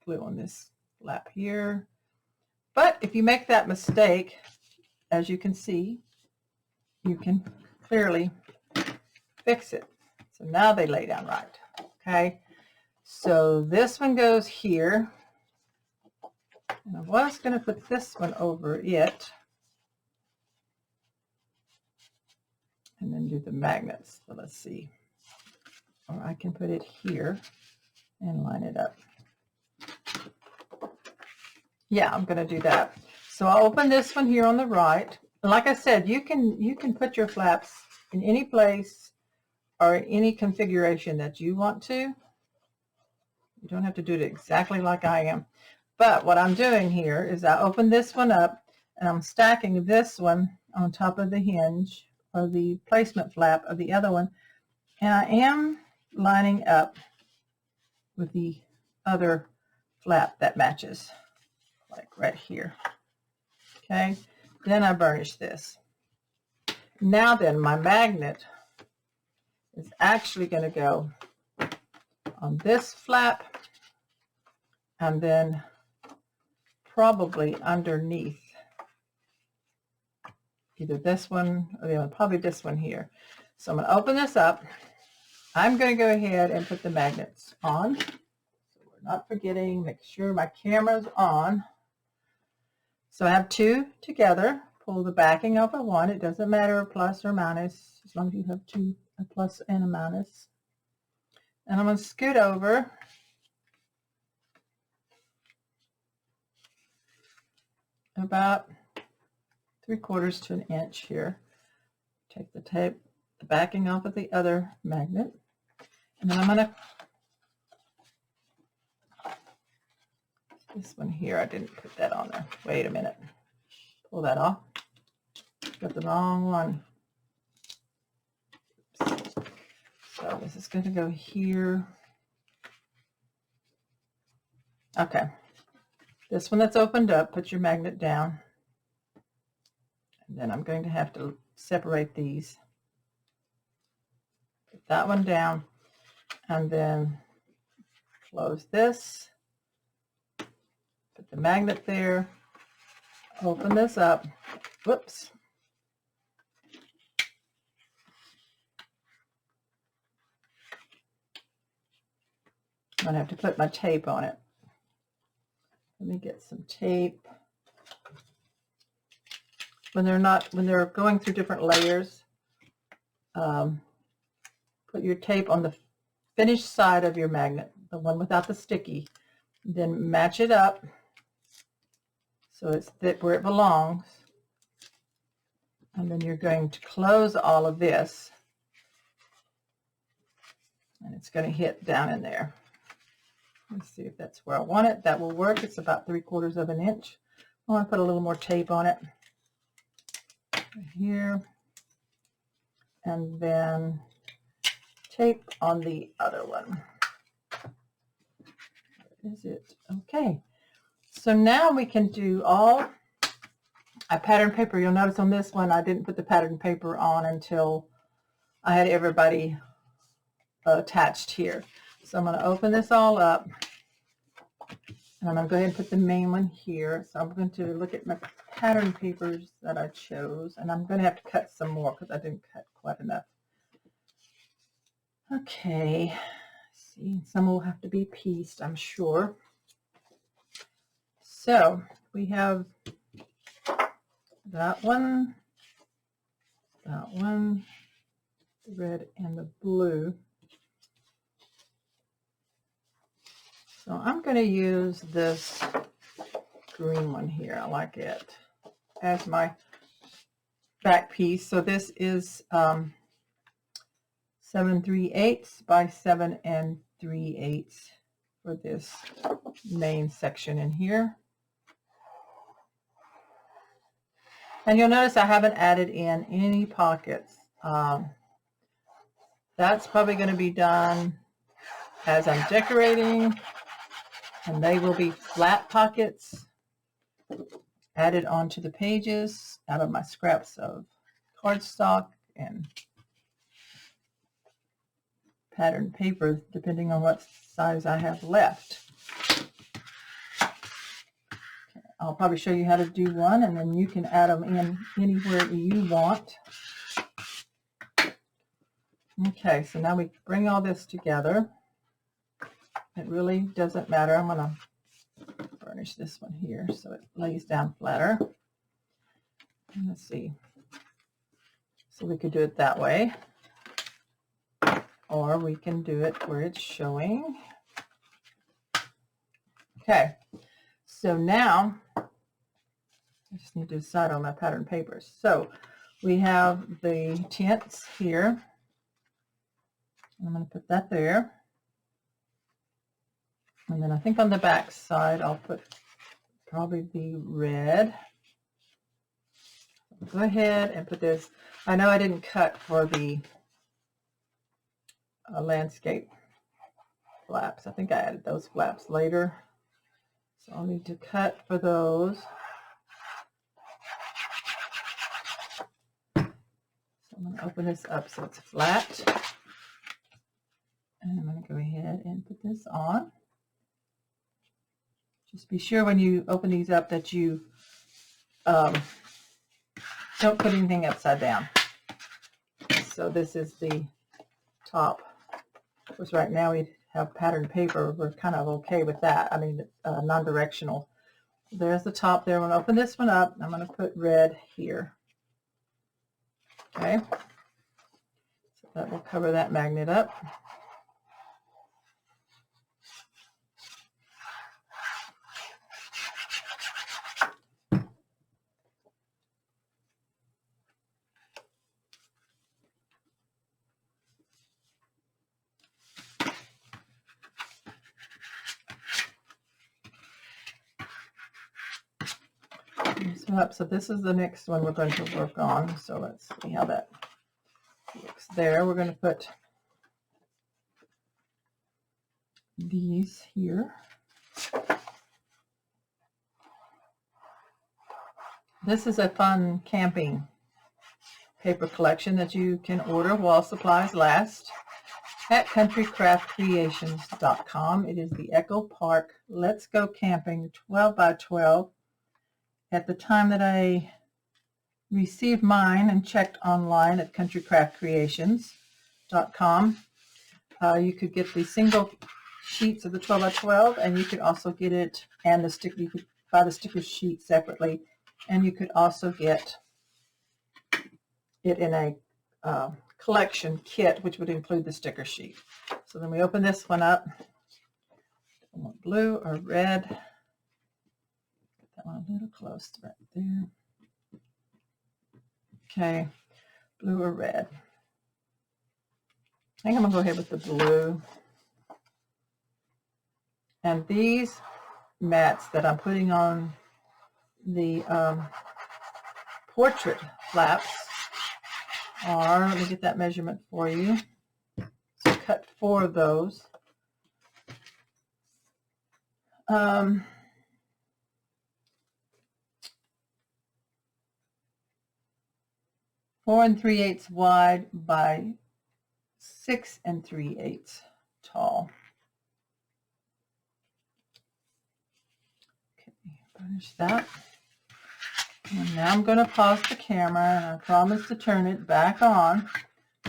Glue on this flap here. But if you make that mistake, as you can see, you can clearly fix it. So now they lay down right. Okay, so this one goes here. And I was going to put this one over it and then do the magnets. So let's see. Or I can put it here and line it up. Yeah, I'm going to do that. So I'll open this one here on the right. Like I said, you can put your flaps in any place or in any configuration that you want to. You don't have to do it exactly like I am. But what I'm doing here is I open this one up and I'm stacking this one on top of the hinge or the placement flap of the other one. And I am lining up with the other flap that matches, like right here. Okay, then I burnish this. Now then, my magnet is actually going to go on this flap and then probably underneath either this one or the other, probably this one here. So I'm going to open this up. I'm going to go ahead and put the magnets on. So we're not forgetting, make sure my camera's on. So I have two together. Pull the backing off of one. It doesn't matter plus or minus, as long as you have two, a plus and a minus. And I'm going to scoot over. About 3/4 to an inch here. Take the tape, the backing off of the other magnet. And then I'm going to, this one here, I didn't put that on there. Wait a minute. Pull that off. Got the wrong one. Oops. So this is going to go here. Okay. This one that's opened up, put your magnet down. And then I'm going to have to separate these. Put that one down and then close this. Put the magnet there. Open this up. Whoops. I'm going to have to put my tape on it. Let me get some tape. When they're going through different layers, put your tape on the finished side of your magnet, the one without the sticky, then match it up so it's where it belongs. And then you're going to close all of this, and it's going to hit down in there. Let's see if that's where I want it. That will work. It's about 3/4 of an inch. I want to put a little more tape on it right here, and then tape on the other one. Where is it? Okay. So now we can do all a pattern paper. You'll notice on this one I didn't put the pattern paper on until I had everybody attached here. So I'm going to open this all up, and I'm going to go ahead and put the main one here. So I'm going to look at my pattern papers that I chose, and I'm going to have to cut some more because I didn't cut quite enough. Okay, see, some will have to be pieced, I'm sure. So we have that one, the red and the blue. So I'm going to use this green one here. I like it as my back piece. So this is 7 3/8 by 7 3/8 for this main section in here. And you'll notice I haven't added in any pockets. That's probably going to be done as I'm decorating, and they will be flat pockets added onto the pages out of my scraps of cardstock and pattern paper, depending on what size I have left. I'll probably show you how to do one, and then you can add them in anywhere you want. Okay, so now we bring all this together. It really doesn't matter. I'm going to burnish this one here so it lays down flatter. And let's see. So we could do it that way, or we can do it where it's showing. Okay, so now I just need to decide on my pattern papers. So we have the tints here. I'm going to put that there. And then I think on the back side, I'll put probably the red. Go ahead and put this. I know I didn't cut for the landscape flaps. I think I added those flaps later. So I'll need to cut for those. So I'm going to open this up so it's flat. And I'm going to go ahead and put this on. Just be sure when you open these up that you don't put anything upside down. So this is the top. Of course, right now we have pattern paper. We're kind of okay with that. I mean, non-directional. There's the top there. I'm going to open this one up. I'm going to put red here. Okay. So that will cover that magnet up. So this is the next one we're going to work on. So let's see how that looks there. We're going to put these here. This is a fun camping paper collection that you can order while supplies last at countrycraftcreations.com. It is the Echo Park Let's Go Camping 12 by 12. At the time that I received mine and checked online at countrycraftcreations.com, you could get the single sheets of the 12 by 12, and you could also get it, and the sticker, you could buy the sticker sheet separately, and you could also get it in a collection kit, which would include the sticker sheet. So then we open this one up. I want blue or red. Get that one a little close right there. Okay, blue or red. I think I'm gonna go ahead with the blue. And these mats that I'm putting on the portrait flaps are, let me get that measurement for you. So cut 4 of those. 4 3/8 wide by 6 3/8 tall. Okay, finish that. And now I'm going to pause the camera, and I promise to turn it back on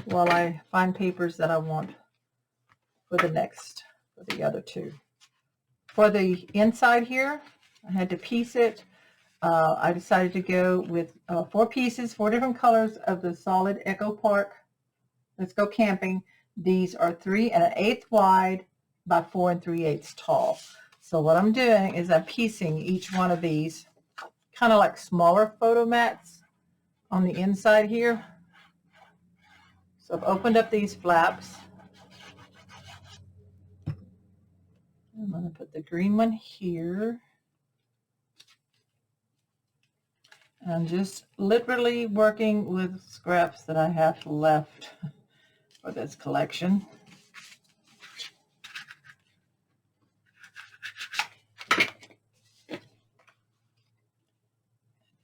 while I find papers that I want for the other 2. For the inside here, I had to piece it. I decided to go with 4 pieces, 4 different colors of the solid Echo Park Let's Go Camping. These are 3 1/8 wide by 4 3/8 tall. So what I'm doing is I'm piecing each one of these, kind of like smaller photo mats on the inside here. So I've opened up these flaps. I'm going to put the green one here. And I'm just literally working with scraps that I have left for this collection.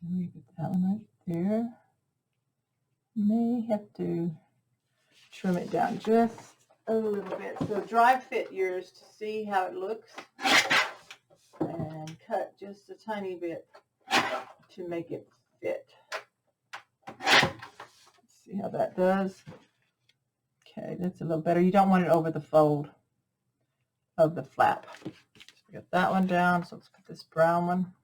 Let me put that one right there. May have to trim it down just a little bit. So dry fit yours to see how it looks, and cut just a tiny bit to make it fit. Let's see how that does. Okay, that's a little better. You don't want it over the fold of the flap. So we got that one down. So let's put this brown one.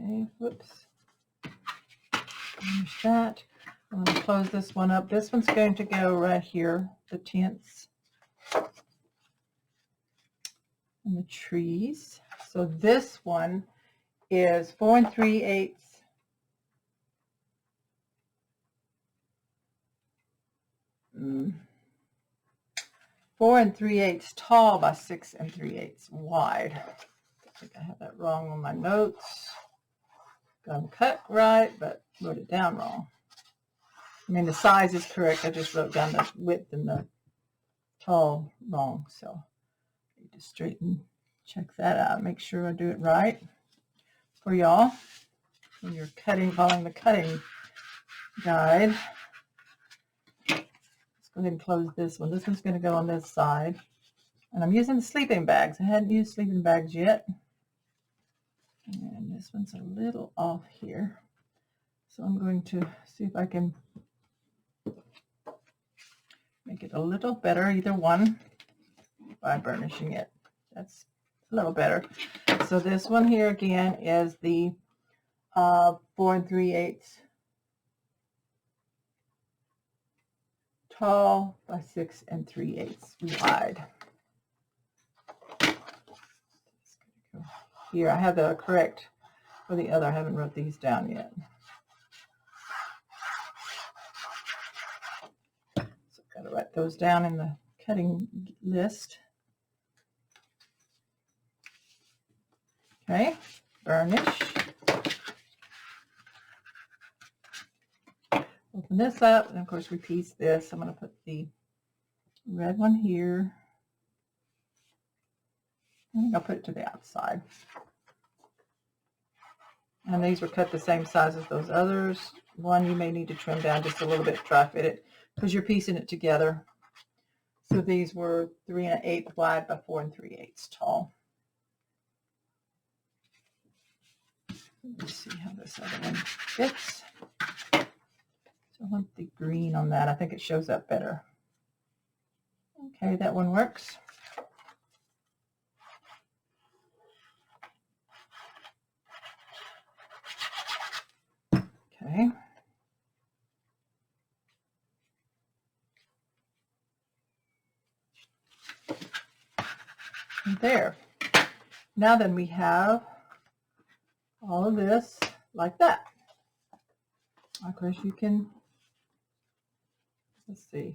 Okay, whoops. Finish that. I'm going to close this one up. This one's going to go right here, the tents and the trees. So this one is 4 3/8 4 3/8 tall by 6 3/8 wide. I think I have that wrong on my notes. Got them cut right, but wrote it down wrong. I mean, the size is correct. I just wrote down the width and the tall wrong. So I need to straighten, check that out. Make sure I do it right for y'all when you're cutting, following the cutting guide. Let's go ahead and close this one. This one's going to go on this side. And I'm using the sleeping bags. I hadn't used sleeping bags yet. And this one's a little off here. So I'm going to see if I can make it a little better, either one, by burnishing it. That's a little better. So this one here again is the 4 3/8 tall by 6 3/8 wide. Here, I have the correct for the other. I haven't wrote these down yet. So I've got to write those down in the cutting list. Okay, burnish. Open this up, and of course we piece this. I'm going to put the red one here. I think I'll put it to the outside. And these were cut the same size as those others. One you may need to trim down just a little bit, try fit it, because you're piecing it together. So these were 3 1/8 wide by 4 3/8 tall. Let's see how this other one fits. So I want the green on that. I think it shows up better. Okay, that one works. Okay. And there. Now then we have all of this like that. Of course you can, let's see.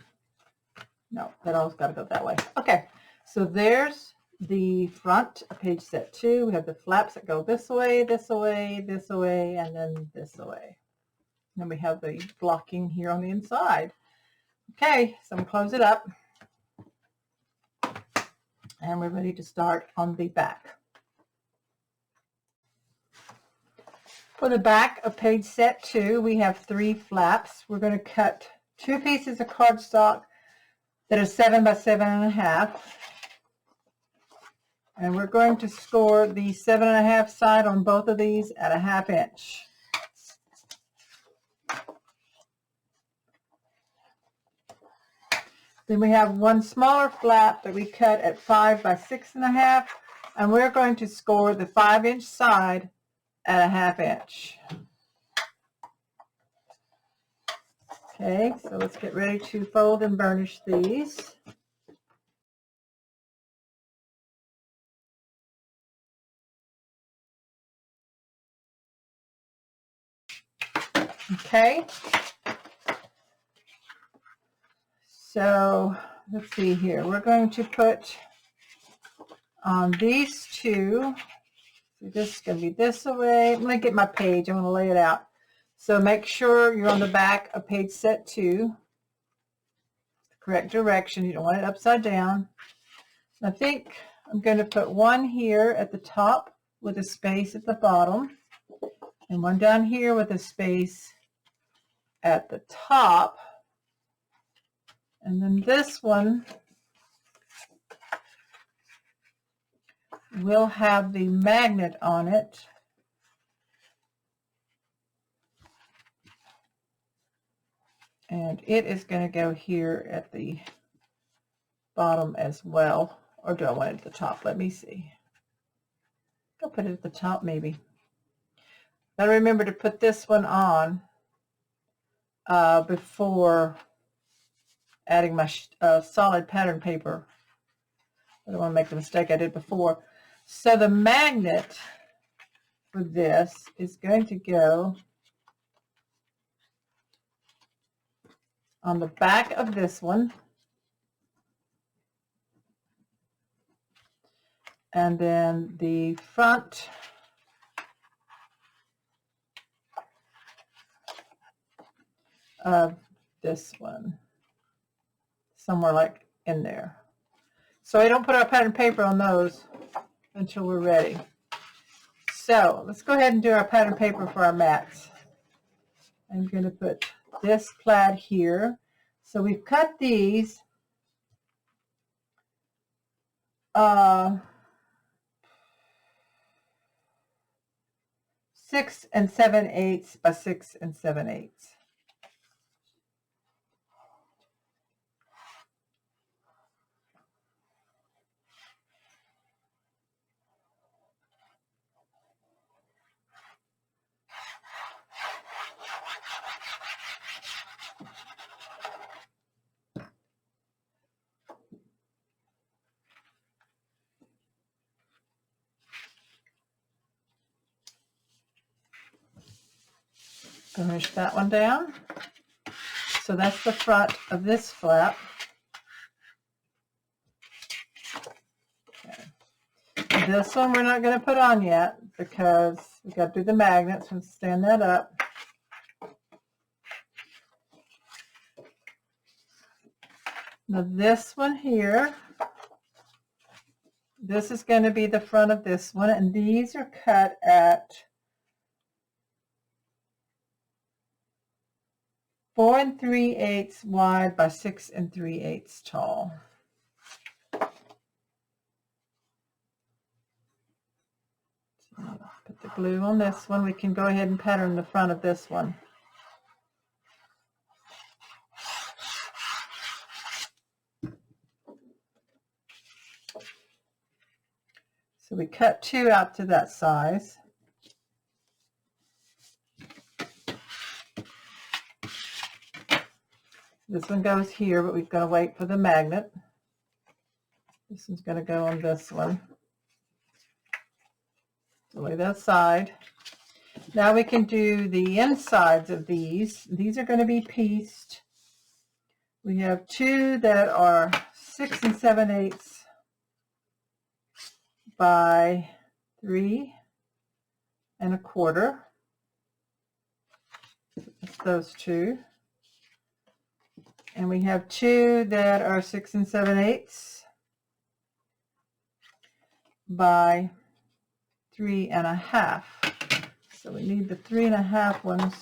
No, that always got to go that way. Okay, so there's the front of page set 2. We have the flaps that go this way, this way, this way, and then this way. Then we have the blocking here on the inside. Okay, so I'm going to close it up. And we're ready to start on the back. For the back of page set 2, we have 3 flaps. We're going to cut 2 pieces of cardstock that are 7 by 7.5. And we're going to score the 7.5 side on both of these at 1/2 inch. Then we have one smaller flap that we cut at 5 by 6.5, and we're going to score the 5-inch side at 1/2 inch. Okay, so let's get ready to fold and burnish these. Okay, so let's see here. We're going to put on these 2. So this is going to be this way. I'm going to get my page. I'm going to lay it out. So make sure you're on the back of page set 2. The correct direction. You don't want it upside down. I think I'm going to put one here at the top with a space at the bottom, and one down here with a space at the top. And then this one will have the magnet on it. And it is going to go here at the bottom as well. Or do I want it at the top? Let me see. I'll put it at the top maybe. Now remember to put this one on before adding my solid pattern paper. I don't want to make the mistake I did before. So the magnet for this is going to go on the back of this one. And then the front of this one, somewhere like in there. So I don't put our pattern paper on those until we're ready. So let's go ahead and do our pattern paper for our mats. I'm going to put this plaid here. So we've cut these 6 7/8 by 6 7/8. Finish that one down. So that's the front of this flap. Okay. This one we're not going to put on yet because we've got to do the magnets and stand that up. Now this one here, this is going to be the front of this one, and these are cut at 4 3/8 wide by 6 3/8 tall. blue on this one. We can go ahead and pattern the front of this one. So we cut 2 out to that size. This one goes here, but we've got to wait for the magnet. This one's going to go on this one. So lay that aside. Now we can do the insides of these. These are going to be pieced. We have 2 that are 6 7/8 by 3 1/4. That's those 2. And we have 2 that are 6 7/8 by 3 1/2. So we need the 3 1/2 ones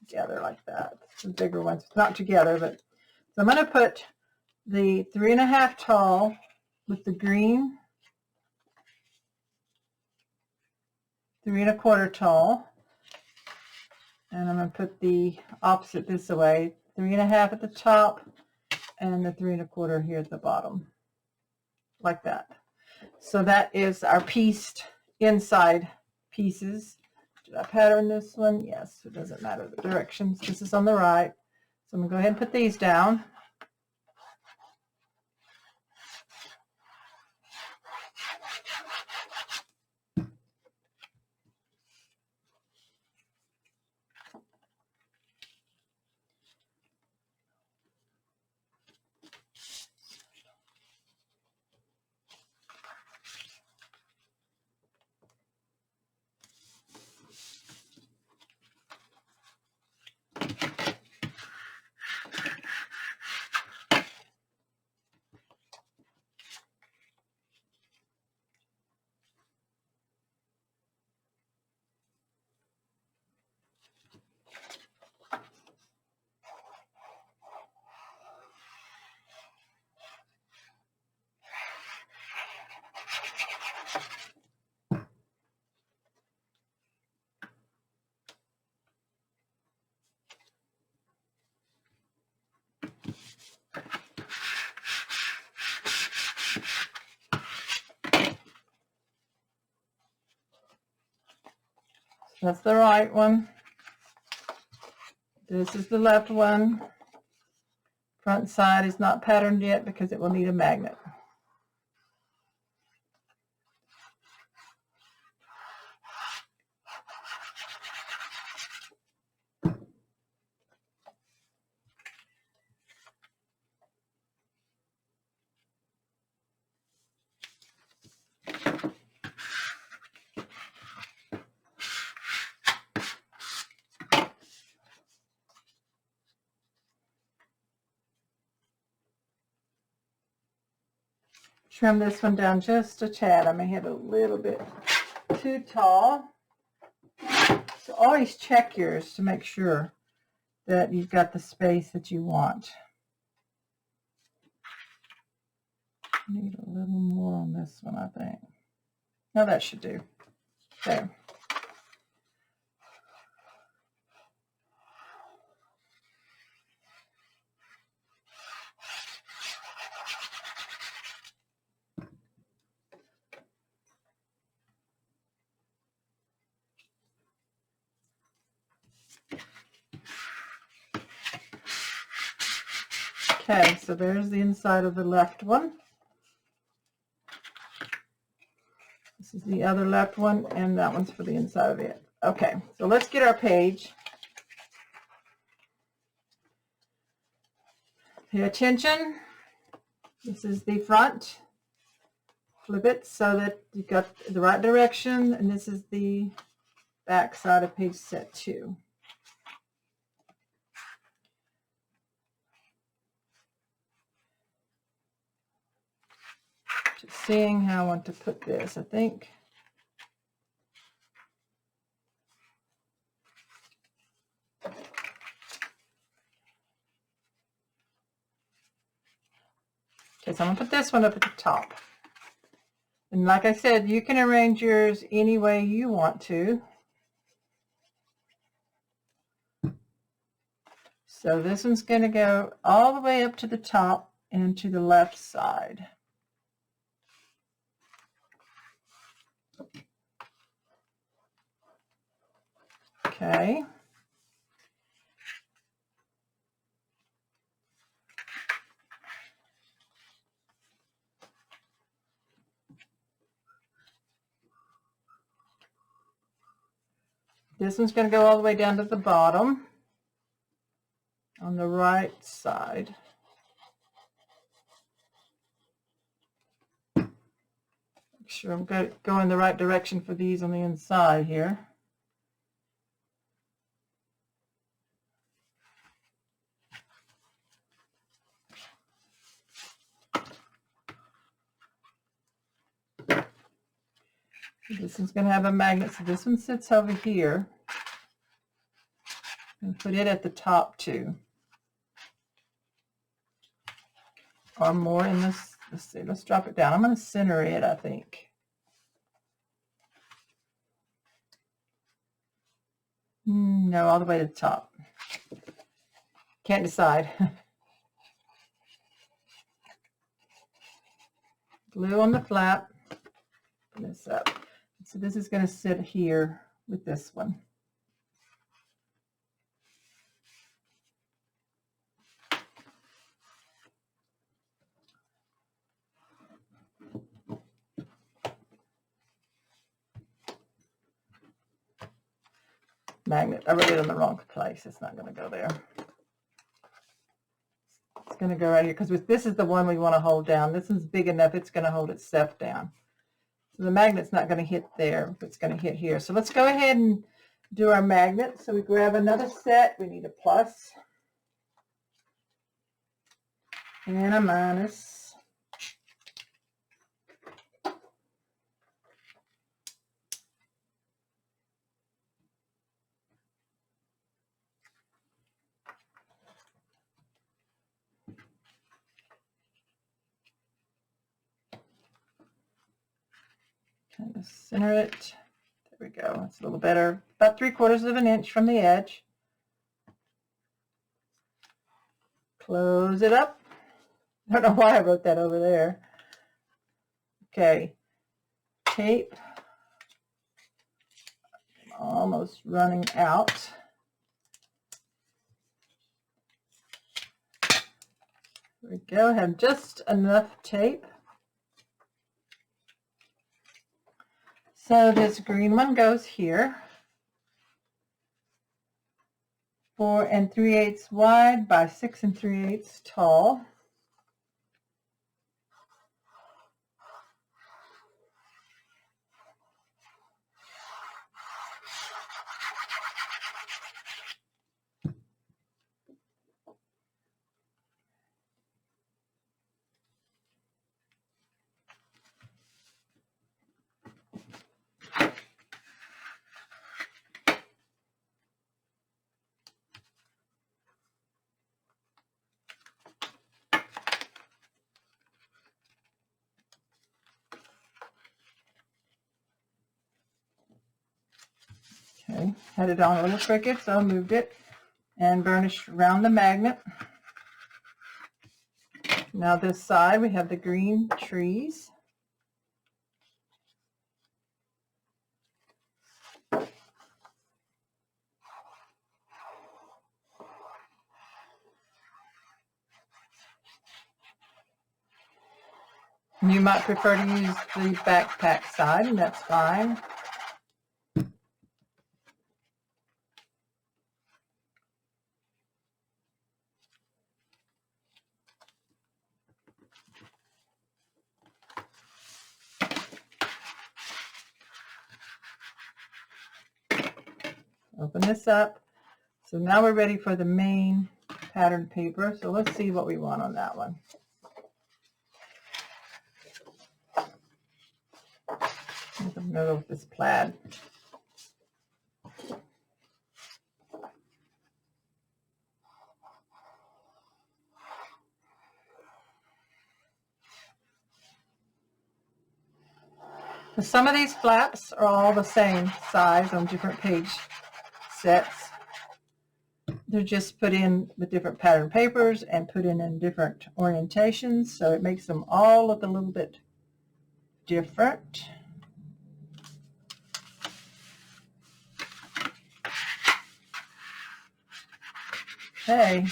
together like that. The bigger ones, not together, but so I'm going to put the 3 1/2 tall with the green 3 1/4 tall, and I'm going to put the opposite this way, 3 1/2 at the top and the 3 1/4 here at the bottom, like that. So that is our pieced inside pieces. Did I pattern this one? Yes, it doesn't matter the directions. This is on the right. So I'm going to go ahead and put these down. That's the right one. This is the left one. Front side is not patterned yet because it will need a magnet. Trim this one down just a tad. I may have a little bit too tall. So always check yours to make sure that you've got the space that you want. Need a little more on this one, I think. No, that should do. There. Okay, so there's the inside of the left one. This is the other left one, and that one's for the inside of it. Okay, so let's get our page. Pay attention. This is the front. Flip it so that you've got the right direction, and this is the back side of page set 2. Just seeing how I want to put this, I think. Okay, so I'm going to put this one up at the top. And like I said, you can arrange yours any way you want to. So this one's going to go all the way up to the top and to the left side. Okay. This one's going to go all the way down to the bottom on the right side. Make sure I'm going the right direction for these on the inside here. This one's going to have a magnet, so this one sits over here. And put it at the top too. Or more in this, let's see, let's drop it down. I'm going to center it, I think. No, all the way to the top. Can't decide. Glue on the flap. Put this up. So this is going to sit here with this one. Magnet. I wrote it in the wrong place. It's not going to go there. It's going to go right here because this is the one we want to hold down. This one's big enough. It's going to hold itself down. So the magnet's not going to hit there. It's going to hit here. So let's go ahead and do our magnet. So we grab another set. We need a plus and a minus. Kind of center it. There we go. That's a little better. About 3/4 of an inch from the edge. Close it up. I don't know why I wrote that over there. Okay. Tape. I'm almost running out. There we go. I have just enough tape. So this green one goes here. 4 3/8 wide by 6 3/8 tall. Okay, had it on a little crooked, so I moved it and burnished around the magnet. Now this side we have the green trees. You might prefer to use the backpack side, and that's fine. Open this up. So now we're ready for the main pattern paper. So let's see what we want on that one. I'm going to go with this plaid. Some of these flaps are all the same size on different page sets. They're just put in with different pattern papers and put in different orientations, so it makes them all look a little bit different. Okay.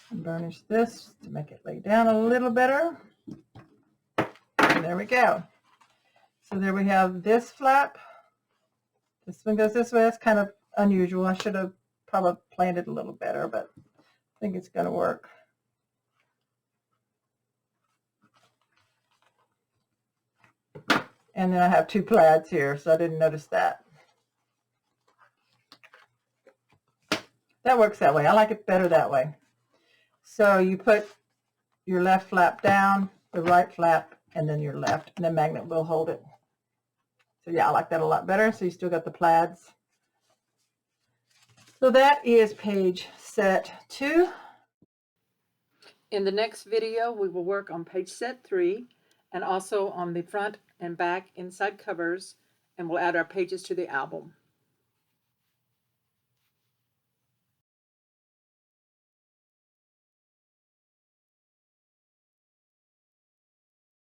And burnish this to make it lay down a little better. And there we go. So there we have this flap. This one goes this way. That's kind of unusual. I should have probably planned it a little better, but I think it's going to work. And then I have two plaids here, so I didn't notice that. That works that way. I like it better that way. So you put your left flap down, the right flap, and then your left, and the magnet will hold it. So yeah, I like that a lot better. So you still got the plaids. So that is page set 2. In the next video, we will work on page set 3 and also on the front and back inside covers, and we'll add our pages to the album.